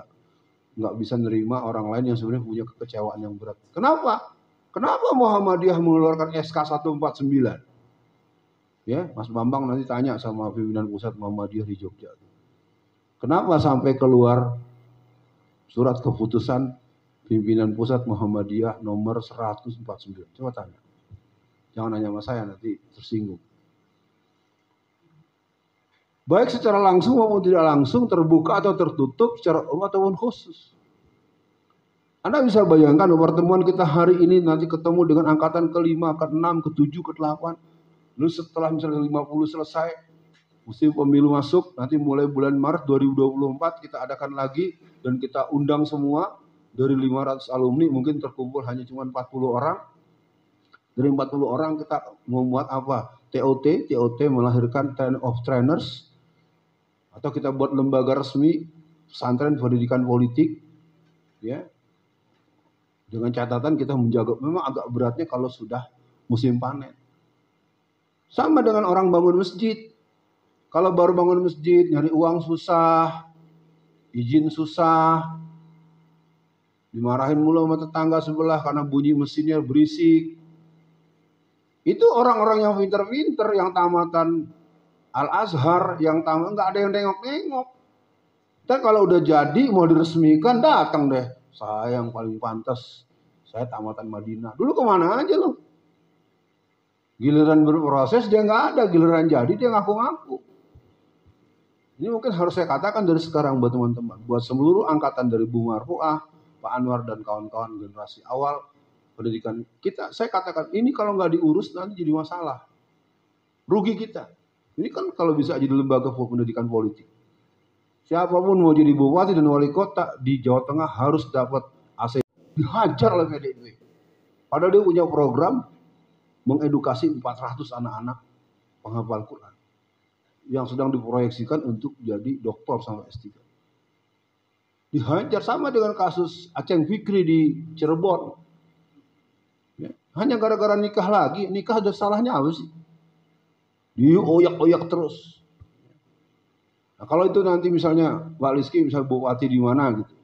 nggak bisa nerima orang lain yang sebenarnya punya kekecewaan yang berat. Kenapa? Kenapa Muhammadiyah mengeluarkan SK 149? Ya, Mas Bambang nanti tanya sama pimpinan pusat Muhammadiyah di Jogja. Kenapa sampai keluar surat keputusan pimpinan pusat Muhammadiyah nomor 149? Coba tanya. Jangan nanya sama saya, nanti tersinggung. Baik secara langsung maupun tidak langsung, terbuka atau tertutup, secara umum ataupun khusus. Anda bisa bayangkan pertemuan kita hari ini nanti ketemu dengan angkatan ke-5, ke-6, ke-7, ke-8. Lalu setelah misalnya 50 selesai, musim pemilu masuk, nanti mulai bulan Maret 2024 kita adakan lagi dan kita undang semua dari 500 alumni, mungkin terkumpul hanya cuma 40 orang. Dari 40 orang kita membuat apa? TOT melahirkan Train of Trainers. Atau kita buat lembaga resmi pesantren pendidikan politik, ya. Dengan catatan kita menjaga, memang agak beratnya kalau sudah musim panen. Sama dengan orang bangun masjid. Kalau baru bangun masjid, nyari uang susah, izin susah, dimarahin mulu sama tetangga sebelah karena bunyi mesinnya berisik. Itu orang-orang yang pinter-pinter, yang tamatan Al-Azhar, yang tamat, nggak ada yang nengok-nengok. Dan kalau udah jadi mau diresmikan, datang deh. Saya yang paling pantas, saya tamatan Madinah. Dulu kemana aja loh? Giliran berproses dia nggak ada, giliran jadi dia ngaku-ngaku. Ini mungkin harus saya katakan dari sekarang buat teman-teman, buat seluruh angkatan dari Bung Marfuah, Pak Anwar dan kawan-kawan generasi awal pendidikan kita, saya katakan ini kalau nggak diurus nanti jadi masalah, rugi kita. Ini kan kalau bisa jadi lembaga pendidikan politik. Siapapun mau jadi bupati dan wali kota di Jawa Tengah harus dapat AC. Dihajar oleh PDIP. Padahal dia punya program mengedukasi 400 anak-anak penghafal Quran yang sedang diproyeksikan untuk jadi doktor sampai S3. Dihajar sama dengan kasus Aceng Fikri di Cirebon. Ya, hanya gara-gara nikah lagi, nikah ada salahnya apa sih? Dioyak-oyak terus. Nah, kalau itu nanti misalnya Mbak Rizky bisa bupati di mana gitu.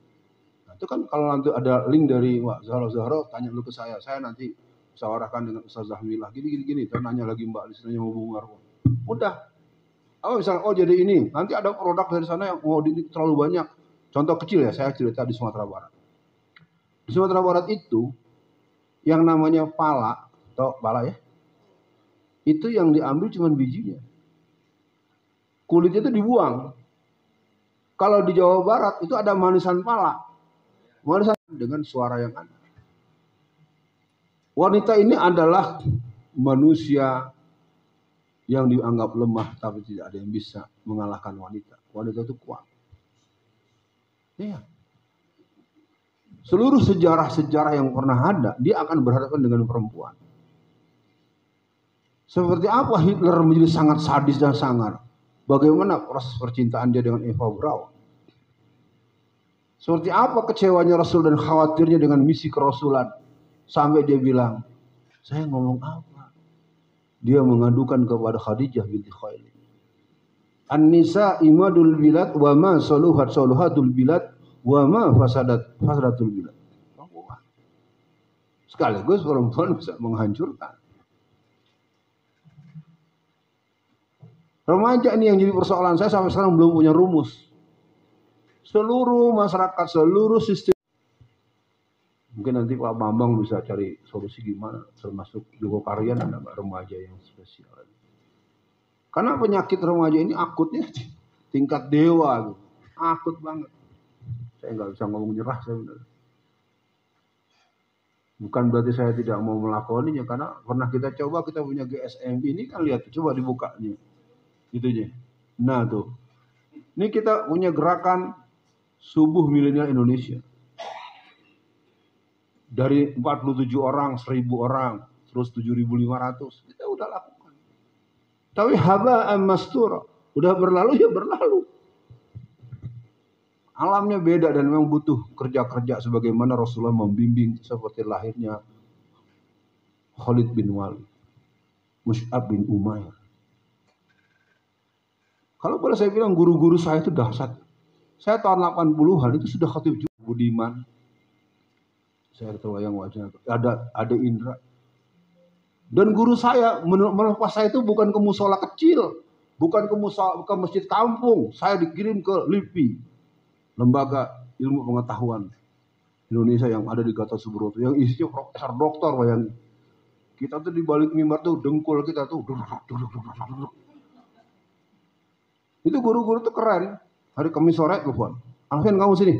Nah, itu kan kalau nanti ada link dari Mbak Zahra tanya dulu ke saya nanti musyawarahkan dengan Ustaz Zahmilah, gini. Saya nanya lagi Mbak Lis, nanya mau Bung Marco. Udah. Oh misalnya, oh jadi ini, nanti ada produk dari sana yang terlalu banyak. Contoh kecil ya, saya cerita di Sumatera Barat. Di Sumatera Barat itu, yang namanya pala, atau pala ya, itu yang diambil cuma bijinya. Kulitnya itu dibuang. Kalau di Jawa Barat itu ada manisan pala. Manisan dengan suara yang ada. Wanita ini adalah manusia yang dianggap lemah, tapi tidak ada yang bisa mengalahkan wanita. Wanita itu kuat. Iya. Seluruh sejarah-sejarah yang pernah ada, dia akan berhadapan dengan perempuan. Seperti apa Hitler menjadi sangat sadis dan sangar? Bagaimana proses percintaan dia dengan Eva Braun? Seperti apa kecewanya Rasul dan khawatirnya dengan misi kerasulan? Sampai dia bilang, saya ngomong apa? Dia mengadukan kepada Khadijah binti Khuwailid. An-nisa imadul bilad wa ma saluhatul bilad wa ma fasadatul bilad. Sekaligus perempuan bisa menghancurkan. Remaja ini yang jadi persoalan saya sampai sekarang belum punya rumus. Seluruh masyarakat, seluruh sistem. Mungkin nanti Pak Bambang bisa cari solusi gimana, termasuk Joko Karyan ada remaja yang spesial. Karena penyakit remaja ini akutnya tingkat dewa, gitu. Akut banget. Saya nggak bisa ngomong nyerah, saya benar. Bukan berarti saya tidak mau melakoninya, karena pernah kita coba, kita punya GSM ini kan lihat, coba dibukanya, itunya. Nah tuh, ini kita punya gerakan Subuh Milenial Indonesia. Dari 47 orang, 1000 orang, terus 7.500, kita udah lakukan. Tapi haba'an mastura, udah berlalu ya berlalu. Alamnya beda dan memang butuh kerja-kerja sebagaimana Rasulullah membimbing seperti lahirnya Khalid bin Walid, Mus'ab bin Umair. Kalau boleh saya bilang guru-guru saya itu dahsyat. Saya tahun 80-an itu sudah khatib juga. Budiman. Saya terbayang wajahnya. Ada Indra. Dan guru saya melepas saya itu bukan ke musola kecil, bukan ke masjid kampung. Saya dikirim ke LIPI, Lembaga Ilmu Pengetahuan Indonesia yang ada di Gatot Subroto, yang isinya profesor doktor, bayangin. Kita tuh di balik mimbar tuh dengkul kita tuh duduk. Itu guru-guru tuh keren. Hari Kamis sore telepon, Alvin kamu sini.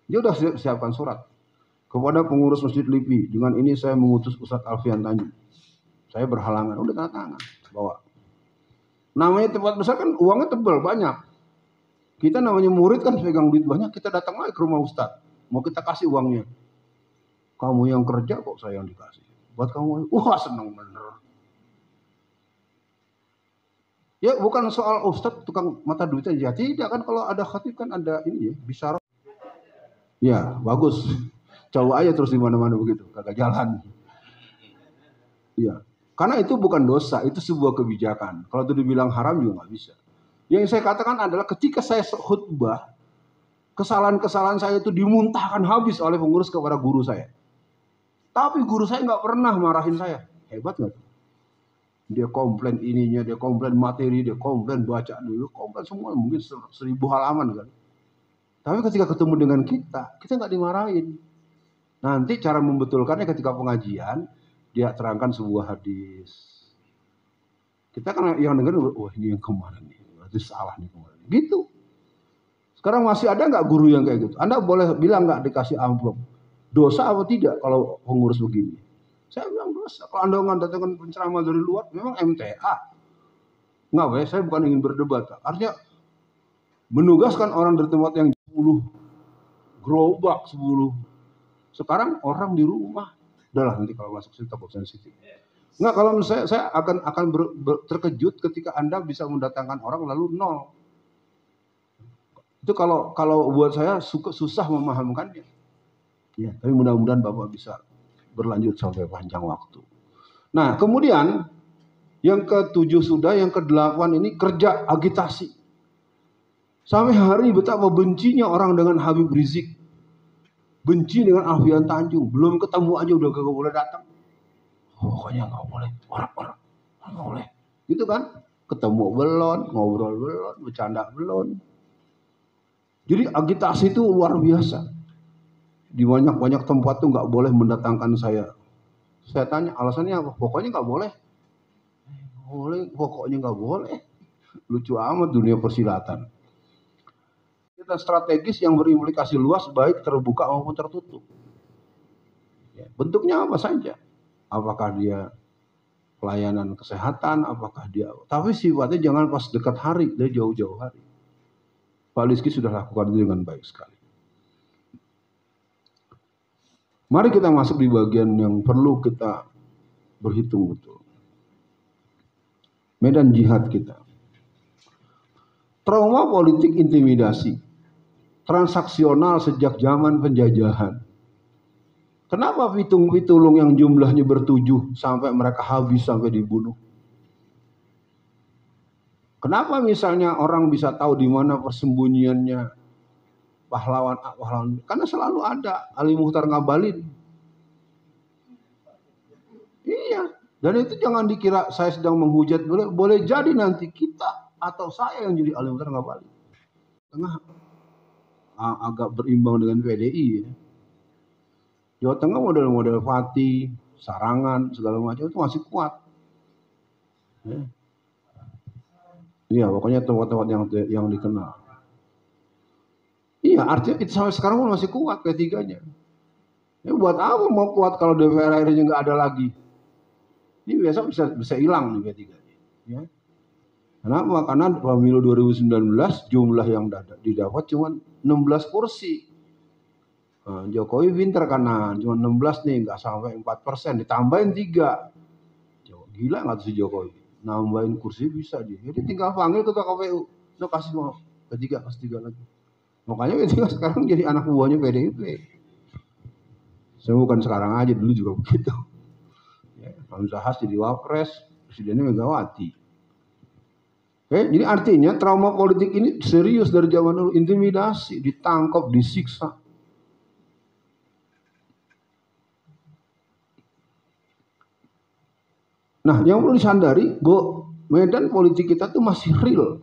Dia udah siapkan surat kepada pengurus Masjid LIPI. Dengan ini saya mengutus Ustadz Alfian Tanjung. Saya berhalangan, udah tanda tangan, bawa. Namanya tempat besar kan uangnya tebal banyak. Kita namanya murid kan pegang duit banyak, kita datang lagi ke rumah Ustadz. Mau kita kasih uangnya. Kamu yang kerja kok saya yang dikasih. Buat kamu, wah seneng bener. Ya bukan soal Ustadz tukang mata duit aja. Tidak kan, kalau ada khatib kan ada ini ya, bisyarah. Ya bagus. Coba aja terus di mana-mana begitu, kagak jalan. Iya, karena itu bukan dosa, itu sebuah kebijakan. Kalau itu dibilang haram juga nggak bisa. Yang saya katakan adalah ketika saya khutbah, kesalahan-kesalahan saya itu dimuntahkan habis oleh pengurus kepada guru saya. Tapi guru saya nggak pernah marahin saya. Hebat nggak tuh? Dia komplain ininya, dia komplain materi, dia komplain baca dulu, komplain semua, mungkin 1000 halaman kan. Tapi ketika ketemu dengan kita nggak dimarahin. Nanti cara membetulkannya ketika pengajian, dia terangkan sebuah hadis. Kita kan yang dengar, wah ini yang kemarin nih, berarti salah nih kemarin. Gitu. Sekarang masih ada nggak guru yang kayak gitu? Anda boleh bilang nggak dikasih amplop. Dosa apa tidak kalau pengurus begini? Saya bilang dosa. Kalau Anda mendatangkan penceramah dari luar, memang MTA. Nggak boleh, saya bukan ingin berdebat. Artinya menugaskan orang dari tempat yang 10 gerobak, 10. Sekarang orang di rumah. Udahlah nanti kalau masuk situ takut sensitif. Nggak, kalau menurut saya akan terkejut ketika Anda bisa mendatangkan orang lalu 0. Itu kalau buat saya susah memahamkannya. Ya, tapi mudah-mudahan Bapak bisa berlanjut sampai panjang waktu. Nah, kemudian yang ke-7 sudah, yang ke-8 ini kerja agitasi. Sampai hari ini betapa bencinya orang dengan Habib Rizik. Benci dengan Alfian Tanjung, belum ketemu aja udah gak boleh datang. Pokoknya nggak boleh orang-orang, nggak boleh. Gitu kan? Ketemu belum, ngobrol belum, bercanda belum. Jadi agitasi itu luar biasa. Di banyak-banyak tempat tuh nggak boleh mendatangkan saya. Saya tanya alasannya apa? Pokoknya nggak boleh. Boleh, pokoknya nggak boleh. Lucu amat dunia persilatan. Kita strategis yang berimplikasi luas, baik terbuka maupun tertutup. Ya, bentuknya apa saja. Apakah dia pelayanan kesehatan, apakah dia... Tapi sifatnya jangan pas dekat hari, dari jauh-jauh hari. Pak Rizky sudah lakukan itu dengan baik sekali. Mari kita masuk di bagian yang perlu kita berhitung betul. Medan jihad kita. Trauma politik intimidasi. Transaksional sejak zaman penjajahan. Kenapa pitung-pitulung yang jumlahnya bertujuh sampai mereka habis sampai dibunuh? Kenapa misalnya orang bisa tahu di mana persembunyiannya pahlawan? Karena selalu ada Ali Mukhtar Ngabalin. Iya, dan itu jangan dikira saya sedang menghujat. Boleh jadi nanti kita atau saya yang jadi Ali Mukhtar Ngabalin. Tengah agak berimbang dengan PDI ya. Jawa Tengah model-model Fatih, Sarangan, segala macam itu masih kuat. Iya, pokoknya tempat-tempat yang dikenal. Iya, artinya itu sampai sekarang pun masih kuat P3-nya. Ya, buat apa mau kuat kalau DPR akhirnya nggak ada lagi? Ini biasa bisa hilang nih P3-nya. Ya. Kenapa? Karena pemilu 2019 jumlah yang didapat cuma 16 kursi. Nah, Jokowi pinter kanan, cuma 16 nih, nggak sampai 4%, ditambahin 3. Gila nggak tuh si Jokowi? Nambahin kursi bisa dia. Jadi tinggal panggil ketua KPU. Lo kasih mau P3, kasih 3 lagi. Makanya P3 sekarang jadi anak buahnya PDIP. Saya bukan sekarang aja, dulu juga begitu. Ya, Hamzah Has jadi wapres, presidennya Megawati. Oke, jadi artinya trauma politik ini serius dari zaman dulu. Intimidasi, ditangkap, disiksa. Nah, yang perlu disadari, medan politik kita tuh masih real,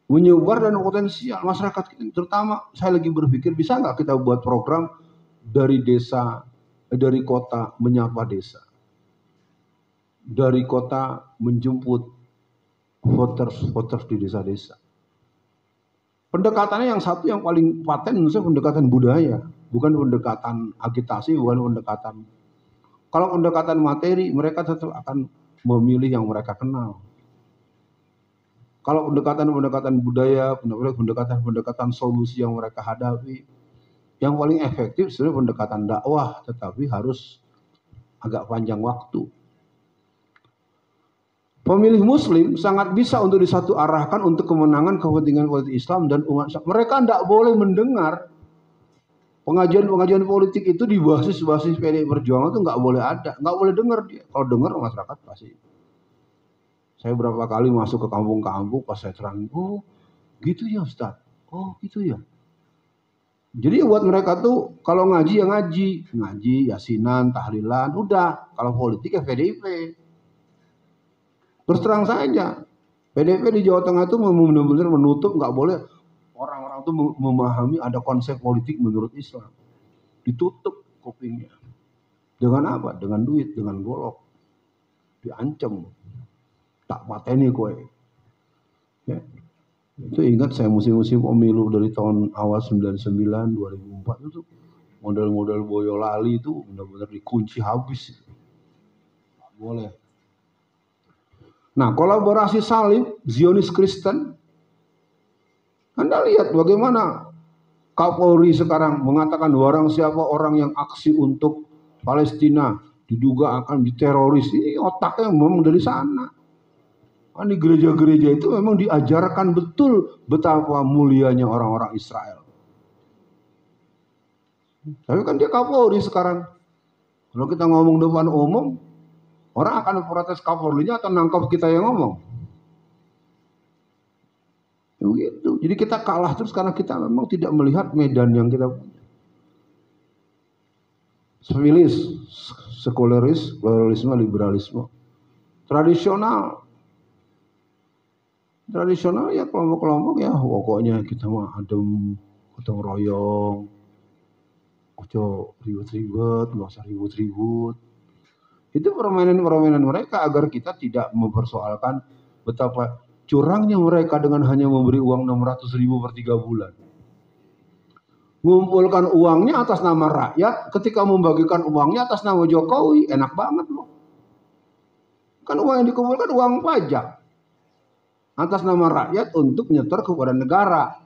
menyebar dan potensial masyarakat kita. Terutama saya lagi berpikir bisa nggak kita buat program dari desa, dari kota menyapa desa, dari kota menjemput voters di desa-desa. Pendekatannya yang satu yang paling paten menurut saya pendekatan budaya, bukan pendekatan agitasi, bukan pendekatan. Kalau pendekatan materi, mereka tetap akan memilih yang mereka kenal. Kalau pendekatan budaya, pendekatan solusi yang mereka hadapi, yang paling efektif sebenarnya pendekatan dakwah, tetapi harus agak panjang waktu. Pemilih Muslim sangat bisa untuk disatu arahkan untuk kemenangan kepentingan politik Islam dan umat Islam. Mereka tidak boleh mendengar pengajian politik itu di basis PDI Perjuangan itu nggak boleh ada, nggak boleh dengar dia. Kalau dengar masyarakat pasti. Saya berapa kali masuk ke kampung-kampung pas saya terangin, oh gitu ya Ustaz, oh gitu ya. Jadi buat mereka tuh kalau ngaji ya ngaji, yasinan, tahlilan, udah. Kalau politik ya PDIP. Terus terang saja, PDIP di Jawa Tengah itu benar-benar menutup, nggak boleh. Orang-orang itu memahami ada konsep politik menurut Islam. Ditutup kupingnya. Dengan apa? Dengan duit, dengan golok. Diancam. Tak pateni kowe. Ya. Itu ingat saya musim-musim pemilu dari tahun awal 99, 2004 itu model-model Boyolali itu benar-benar dikunci habis. Boleh. Nah, kolaborasi salib Zionis Kristen. Anda lihat bagaimana Kapolri sekarang mengatakan barang siapa orang yang aksi untuk Palestina diduga akan diteroris. Ini otaknya memang dari sana. Kan di gereja-gereja itu memang diajarkan betul betapa mulianya orang-orang Israel. Tapi kan dia Kapolri sekarang. Kalau kita ngomong depan umum, orang akan protes Kapolrinya atau nangkap kita yang ngomong. Begitu. Jadi kita kalah terus karena kita memang tidak melihat medan yang kita punya. sekuleris, pluralisme, liberalisme. Tradisional ya kelompok-kelompok ya pokoknya kita mah adem, gotong royong, ojo ribut-ribut, nggak usah ribut-ribut. Itu permainan-permainan mereka agar kita tidak mempersoalkan betapa curangnya mereka dengan hanya memberi uang 600.000 per 3 bulan. Mengumpulkan uangnya atas nama rakyat, ketika membagikan uangnya atas nama Jokowi, enak banget loh. Kan uang yang dikumpulkan uang pajak. Atas nama rakyat untuk nyetor kepada negara.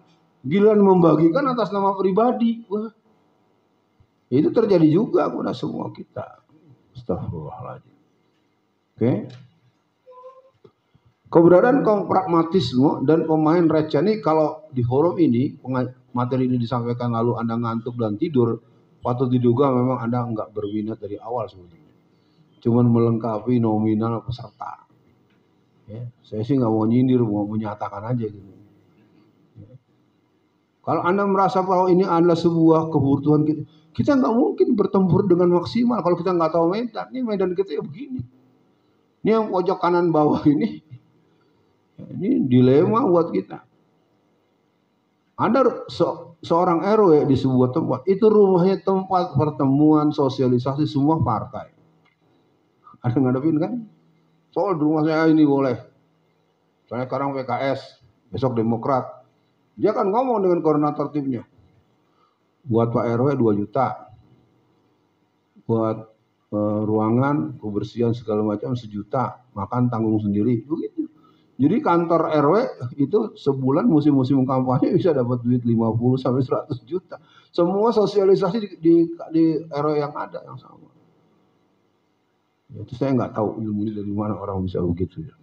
Giliran membagikan atas nama pribadi. Wah. Itu terjadi juga pada semua kita. Astagfirullahaladzim. Oke. Keberadaan kaum pragmatisme dan pemain receh ini kalau di forum ini materi ini disampaikan lalu Anda ngantuk dan tidur, patut diduga memang Anda enggak berminat dari awal sebetulnya. Cuman melengkapi nominal peserta. Ya, saya sih nggak mau nyindir, mau menyatakan aja gitu. Ya. Kalau Anda merasa bahwa ini adalah sebuah kebutuhan kita nggak mungkin bertempur dengan maksimal kalau kita nggak tahu medan. Ini medan kita ya begini. Ini yang pojok kanan bawah ini dilema buat kita. Ada seorang RW di sebuah tempat, itu rumahnya tempat pertemuan sosialisasi semua partai. Ada ngadepin kan? Soal di rumah saya ini boleh. Soalnya sekarang PKS, besok Demokrat. Dia akan ngomong dengan koordinator timnya. Buat Pak RW 2 juta. Buat ruangan, kebersihan segala macam 1 juta. Makan tanggung sendiri. Begitu. Jadi kantor RW itu sebulan musim-musim kampanye bisa dapat duit 50 sampai 100 juta. Semua sosialisasi di RW yang ada yang sama. Itu saya nggak tahu ilmu ini dari mana orang bisa begitu ya.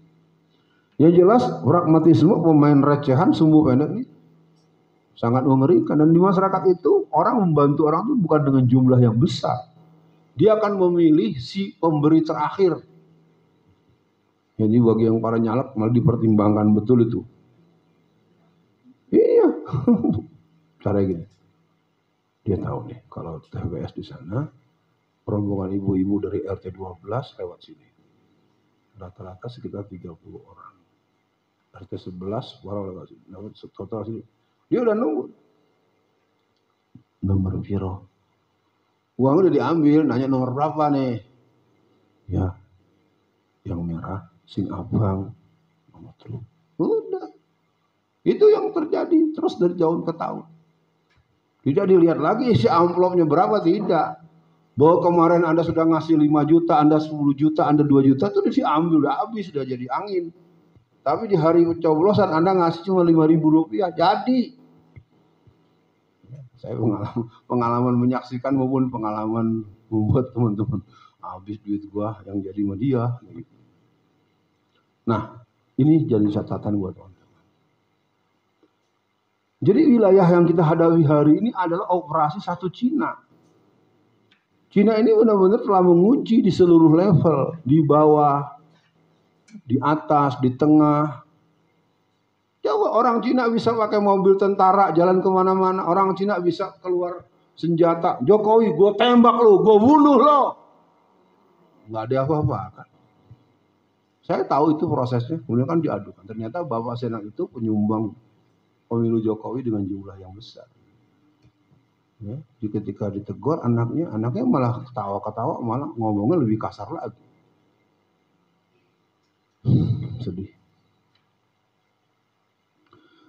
Yang jelas pragmatisme pemain recehan sumbu pendek ini sangat mengerikan dan di masyarakat itu orang membantu orang itu bukan dengan jumlah yang besar. Dia akan memilih si pemberi terakhir. Jadi bagi yang para nyalek malah dipertimbangkan betul itu. Iya. Cara gini. Dia tahu nih kalau TPS di sana rombongan ibu-ibu dari RT 12 lewat sini. Rata-rata sekitar 30 orang. RT 11 baru lewat sini. Total sini. Dia udah nunggu. Nomor piro. Uang udah diambil, nanya nomor berapa nih. Ya. Yang merah, sing abang. Nomor telur. Udah. Itu yang terjadi terus dari tahun ke tahun. Tidak dilihat lagi isi amplopnya berapa, tidak. Bahwa kemarin Anda sudah ngasih 5 juta, Anda 10 juta, Anda 2 juta, itu diambil, udah habis, sudah jadi angin. Tapi di hari pencoblosan Anda ngasih cuma 5.000 rupiah, jadi. Saya pengalaman menyaksikan maupun pengalaman membuat teman-teman, habis duit gua yang jadi sama dia. Nah, ini jadi catatan buat teman-teman. Jadi wilayah yang kita hadapi hari ini adalah operasi satu Cina. Cina ini benar-benar telah menguji di seluruh level, di bawah, di atas, di tengah. Coba orang Cina bisa pakai mobil tentara jalan kemana-mana, orang Cina bisa keluar senjata. Jokowi, gue tembak lo, gue bunuh lo. Nggak ada apa-apa kan. Saya tahu itu prosesnya, kemudian kan diadukan. Ternyata Bapak Senang itu penyumbang pemilu Jokowi dengan jumlah yang besar. Ya, ketika ditegur anaknya malah ketawa-ketawa, malah ngomongnya lebih kasar lagi. Sedih.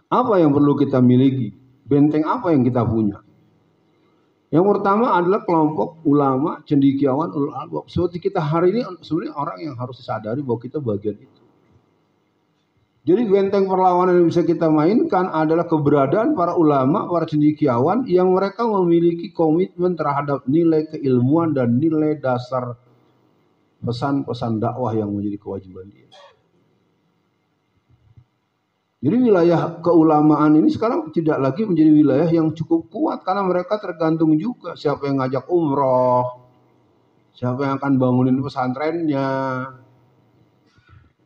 Apa yang perlu kita miliki? Benteng apa yang kita punya? Yang pertama adalah kelompok ulama, cendekiawan, ulul albab. Seperti kita hari ini sebenarnya orang yang harus disadari bahwa kita bagian itu. Jadi benteng perlawanan yang bisa kita mainkan adalah keberadaan para ulama, para cendekiawan yang mereka memiliki komitmen terhadap nilai keilmuan dan nilai dasar pesan-pesan dakwah yang menjadi kewajiban dia. Jadi wilayah keulamaan ini sekarang tidak lagi menjadi wilayah yang cukup kuat karena mereka tergantung juga siapa yang ngajak umroh, siapa yang akan bangunin pesantrennya.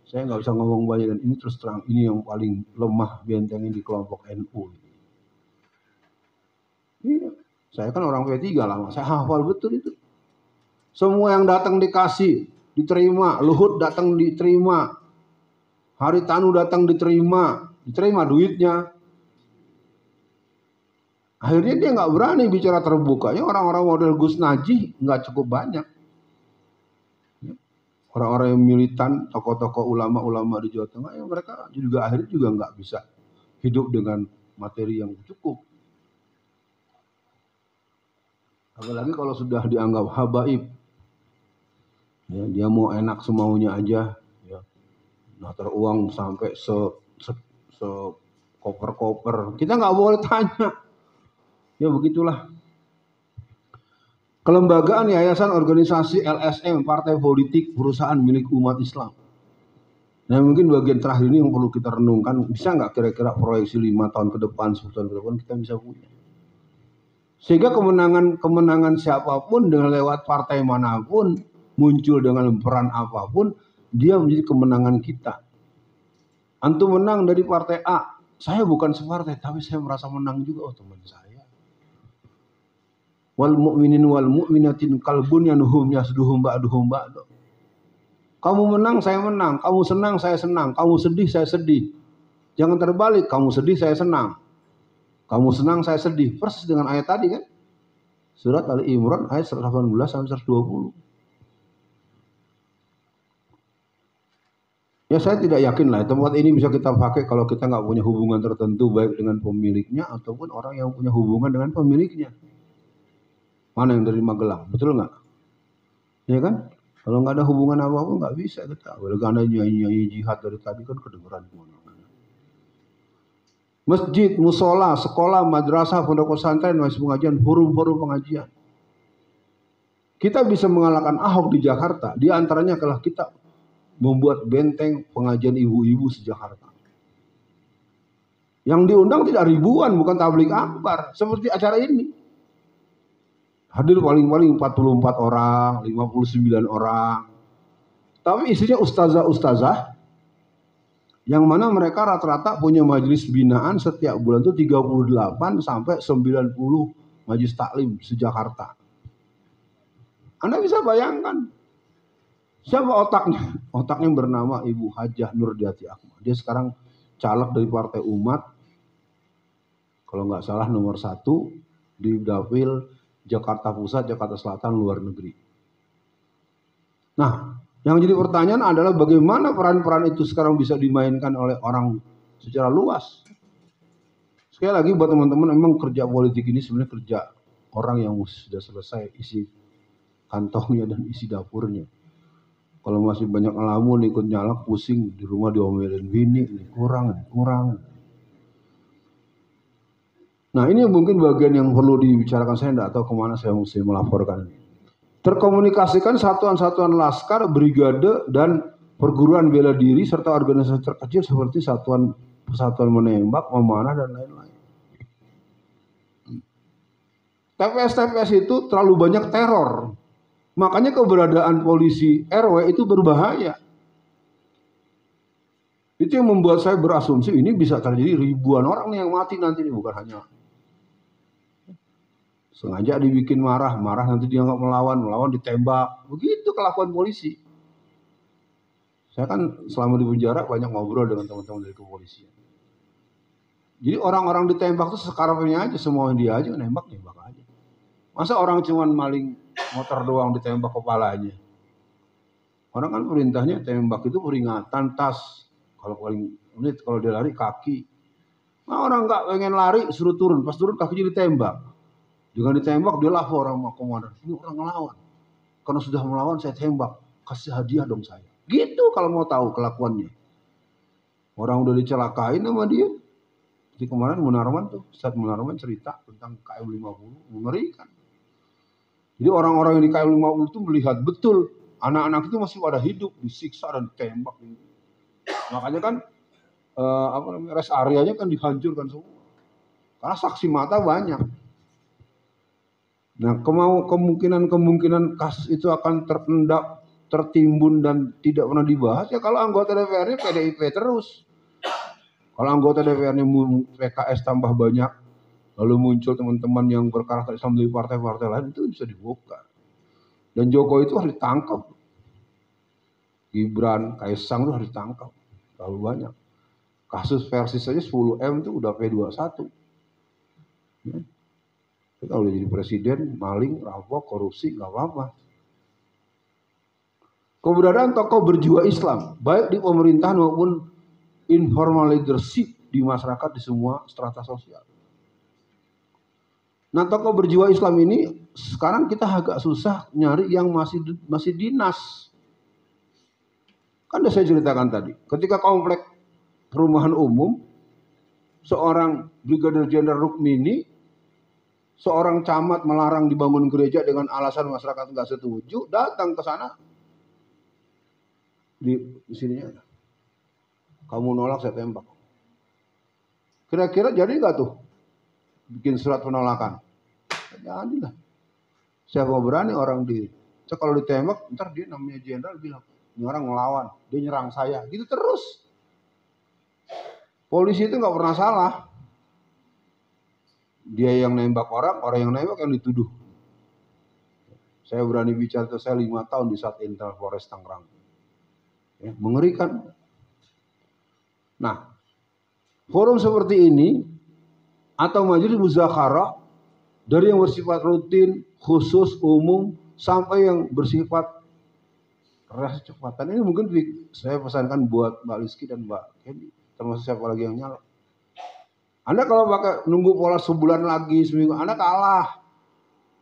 Saya nggak bisa ngomong banyak dan ini terus terang ini yang paling lemah bentengnya di kelompok NU. Iya, saya kan orang P3 lama, saya hafal betul itu. Semua yang datang dikasih, diterima. Luhut datang diterima. Haritanu datang diterima duitnya. Akhirnya dia nggak berani bicara terbuka. Ya orang-orang model Gus Najih nggak cukup banyak. Orang-orang yang militan, tokoh-tokoh ulama-ulama di Jawa Tengah, ya mereka juga akhirnya juga nggak bisa hidup dengan materi yang cukup. Apalagi kalau sudah dianggap habaib, ya, dia mau enak semaunya aja, ya. Nah teruang sampai se koper-koper, kita nggak boleh tanya, ya begitulah. Kelembagaan, yayasan, organisasi, LSM, partai politik, perusahaan milik umat Islam. Nah mungkin bagian terakhir ini yang perlu kita renungkan, bisa nggak kira-kira proyeksi 5 tahun ke depan, 10 tahun ke depan kita bisa punya. Sehingga kemenangan siapapun dengan lewat partai manapun, muncul dengan peran apapun, dia menjadi kemenangan kita. Antum menang dari partai A, saya bukan separtai, tapi saya merasa menang juga, oh teman saya. Wal mu'minin wal mu'minatin kalbun yanuhum yasduhum ba'duhum ba'du. Kamu menang, saya menang. Kamu senang, saya senang. Kamu sedih, saya sedih. Jangan terbalik, kamu sedih, saya senang. Kamu senang, saya sedih. Persis dengan ayat tadi kan. Surat Ali Imran ayat 118 sampai 120. Ya saya tidak yakin lah tempat ini bisa kita pakai kalau kita nggak punya hubungan tertentu baik dengan pemiliknya ataupun orang yang punya hubungan dengan pemiliknya. Mana yang dari Magelang, betul nggak? Ya kan? Kalau nggak ada hubungan apa-apa nggak bisa kita. Kalau ada nyanyi jihad dari tadi kan kedengeran kemana-mana. Masjid, musola, sekolah, madrasah, pondok pesantren, majelis pengajian, forum-forum pengajian. Kita bisa mengalahkan Ahok di Jakarta. Di antaranya adalah kita membuat benteng pengajian ibu-ibu se-Jakarta. Yang diundang tidak ribuan, bukan tabligh akbar seperti acara ini. Hadir paling-paling 44 orang, 59 orang. Tapi isinya ustazah-ustazah yang mana mereka rata-rata punya majelis binaan setiap bulan itu 38 sampai 90 majelis taklim se-Jakarta. Anda bisa bayangkan siapa otaknya? Otaknya bernama Ibu Hajah Nurdiati Ahmad. Dia sekarang caleg dari Partai Umat. Kalau nggak salah nomor 1 di Dapil Jakarta Pusat, Jakarta Selatan, luar negeri. Nah, yang jadi pertanyaan adalah bagaimana peran-peran itu sekarang bisa dimainkan oleh orang secara luas. Sekali lagi buat teman-teman, memang kerja politik ini sebenarnya kerja orang yang sudah selesai isi kantongnya dan isi dapurnya. Kalau masih banyak ngelamun, ikut nyalak, pusing, di rumah diomelin bini, ini kurang. Nah ini mungkin bagian yang perlu dibicarakan, saya tidak tahu kemana saya mesti melaporkan. Terkomunikasikan satuan-satuan laskar, brigade, dan perguruan bela diri, serta organisasi terkecil seperti persatuan menembak, memanah, dan lain-lain. TPS-TPS itu terlalu banyak teror. Makanya keberadaan polisi RW itu berbahaya. Itu yang membuat saya berasumsi ini bisa terjadi ribuan orang yang mati nanti, bukan hanya sengaja dibikin marah nanti dia nggak melawan ditembak. Begitu kelakuan polisi. Saya kan selama di penjara banyak ngobrol dengan teman-teman dari kepolisian. Jadi orang-orang ditembak itu sekarangnya aja, semua dia aja nembak aja. Masa orang cuman maling motor doang ditembak kepalanya? Orang kan perintahnya tembak itu peringatan, tas. Kalau paling menit kalau dia lari kaki. Nah orang nggak pengen lari suruh turun, pas turun kakinya ditembak. Dengan ditembak dia lapor sama komandan, ini orang ngelawan. Karena sudah melawan saya tembak, kasih hadiah dong saya. Gitu kalau mau tahu kelakuannya. Orang udah dicelakain sama dia. Jadi kemarin Ustadz Munarman cerita tentang KM50, mengerikan. Jadi orang-orang yang di KM50 itu melihat betul anak-anak itu masih pada hidup, disiksa dan ditembak. Makanya kan rest areanya kan dihancurkan semua. Karena saksi mata banyak. Nah, kemungkinan kasus itu akan tertimbun dan tidak pernah dibahas ya kalau anggota DPR-nya PDIP terus. Kalau anggota DPR-nya PKS tambah banyak, lalu muncul teman-teman yang berkarakter Islam dari partai-partai lain, itu bisa dibuka. Dan Jokowi itu harus ditangkap. Gibran, Kaisang itu harus ditangkap. Terlalu banyak. Kasus Persis saja 10M itu udah P21. Ya. Kalau udah jadi presiden, maling, rampok, korupsi, nggak apa-apa. Keberadaan tokoh berjiwa Islam, baik di pemerintahan maupun informal leadership di masyarakat di semua strata sosial. Nah, tokoh berjiwa Islam ini sekarang kita agak susah nyari yang masih dinas. Kan udah saya ceritakan tadi, ketika komplek perumahan umum, seorang Brigadir Jenderal Rukmini, seorang camat melarang dibangun gereja dengan alasan masyarakat nggak setuju, datang ke sana di sininya, kamu nolak saya tembak. Kira-kira jadi nggak tuh bikin surat penolakan? Jadilah. Siapa berani orang kalau ditembak, ntar dia namanya jenderal bilang, ini orang ngelawan, dia nyerang saya, gitu terus. Polisi itu nggak pernah salah. Dia yang nembak orang yang nembak yang dituduh. Saya berani bicara itu, saya 5 tahun di Satintel Polres Tangerang. Ya, mengerikan. Nah, forum seperti ini atau majelis muzakarah dari yang bersifat rutin, khusus, umum, sampai yang bersifat kecepatan ini mungkin saya pesankan buat Mbak Rizky dan Mbak Kendi, termasuk siapa lagi yang nyala. Anda kalau pakai nunggu pola sebulan lagi, seminggu, Anda kalah.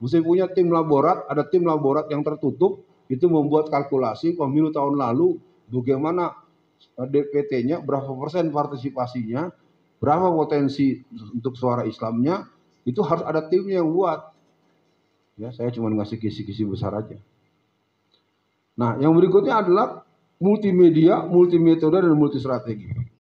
Mesti punya tim laborat, ada tim laborat yang tertutup, itu membuat kalkulasi pemilu tahun lalu, bagaimana DPT-nya, berapa persen partisipasinya, berapa potensi untuk suara Islamnya, itu harus ada timnya yang buat. Ya, saya cuma ngasih kisi-kisi besar aja. Nah, yang berikutnya adalah multimedia, multimetode, dan multistrategi.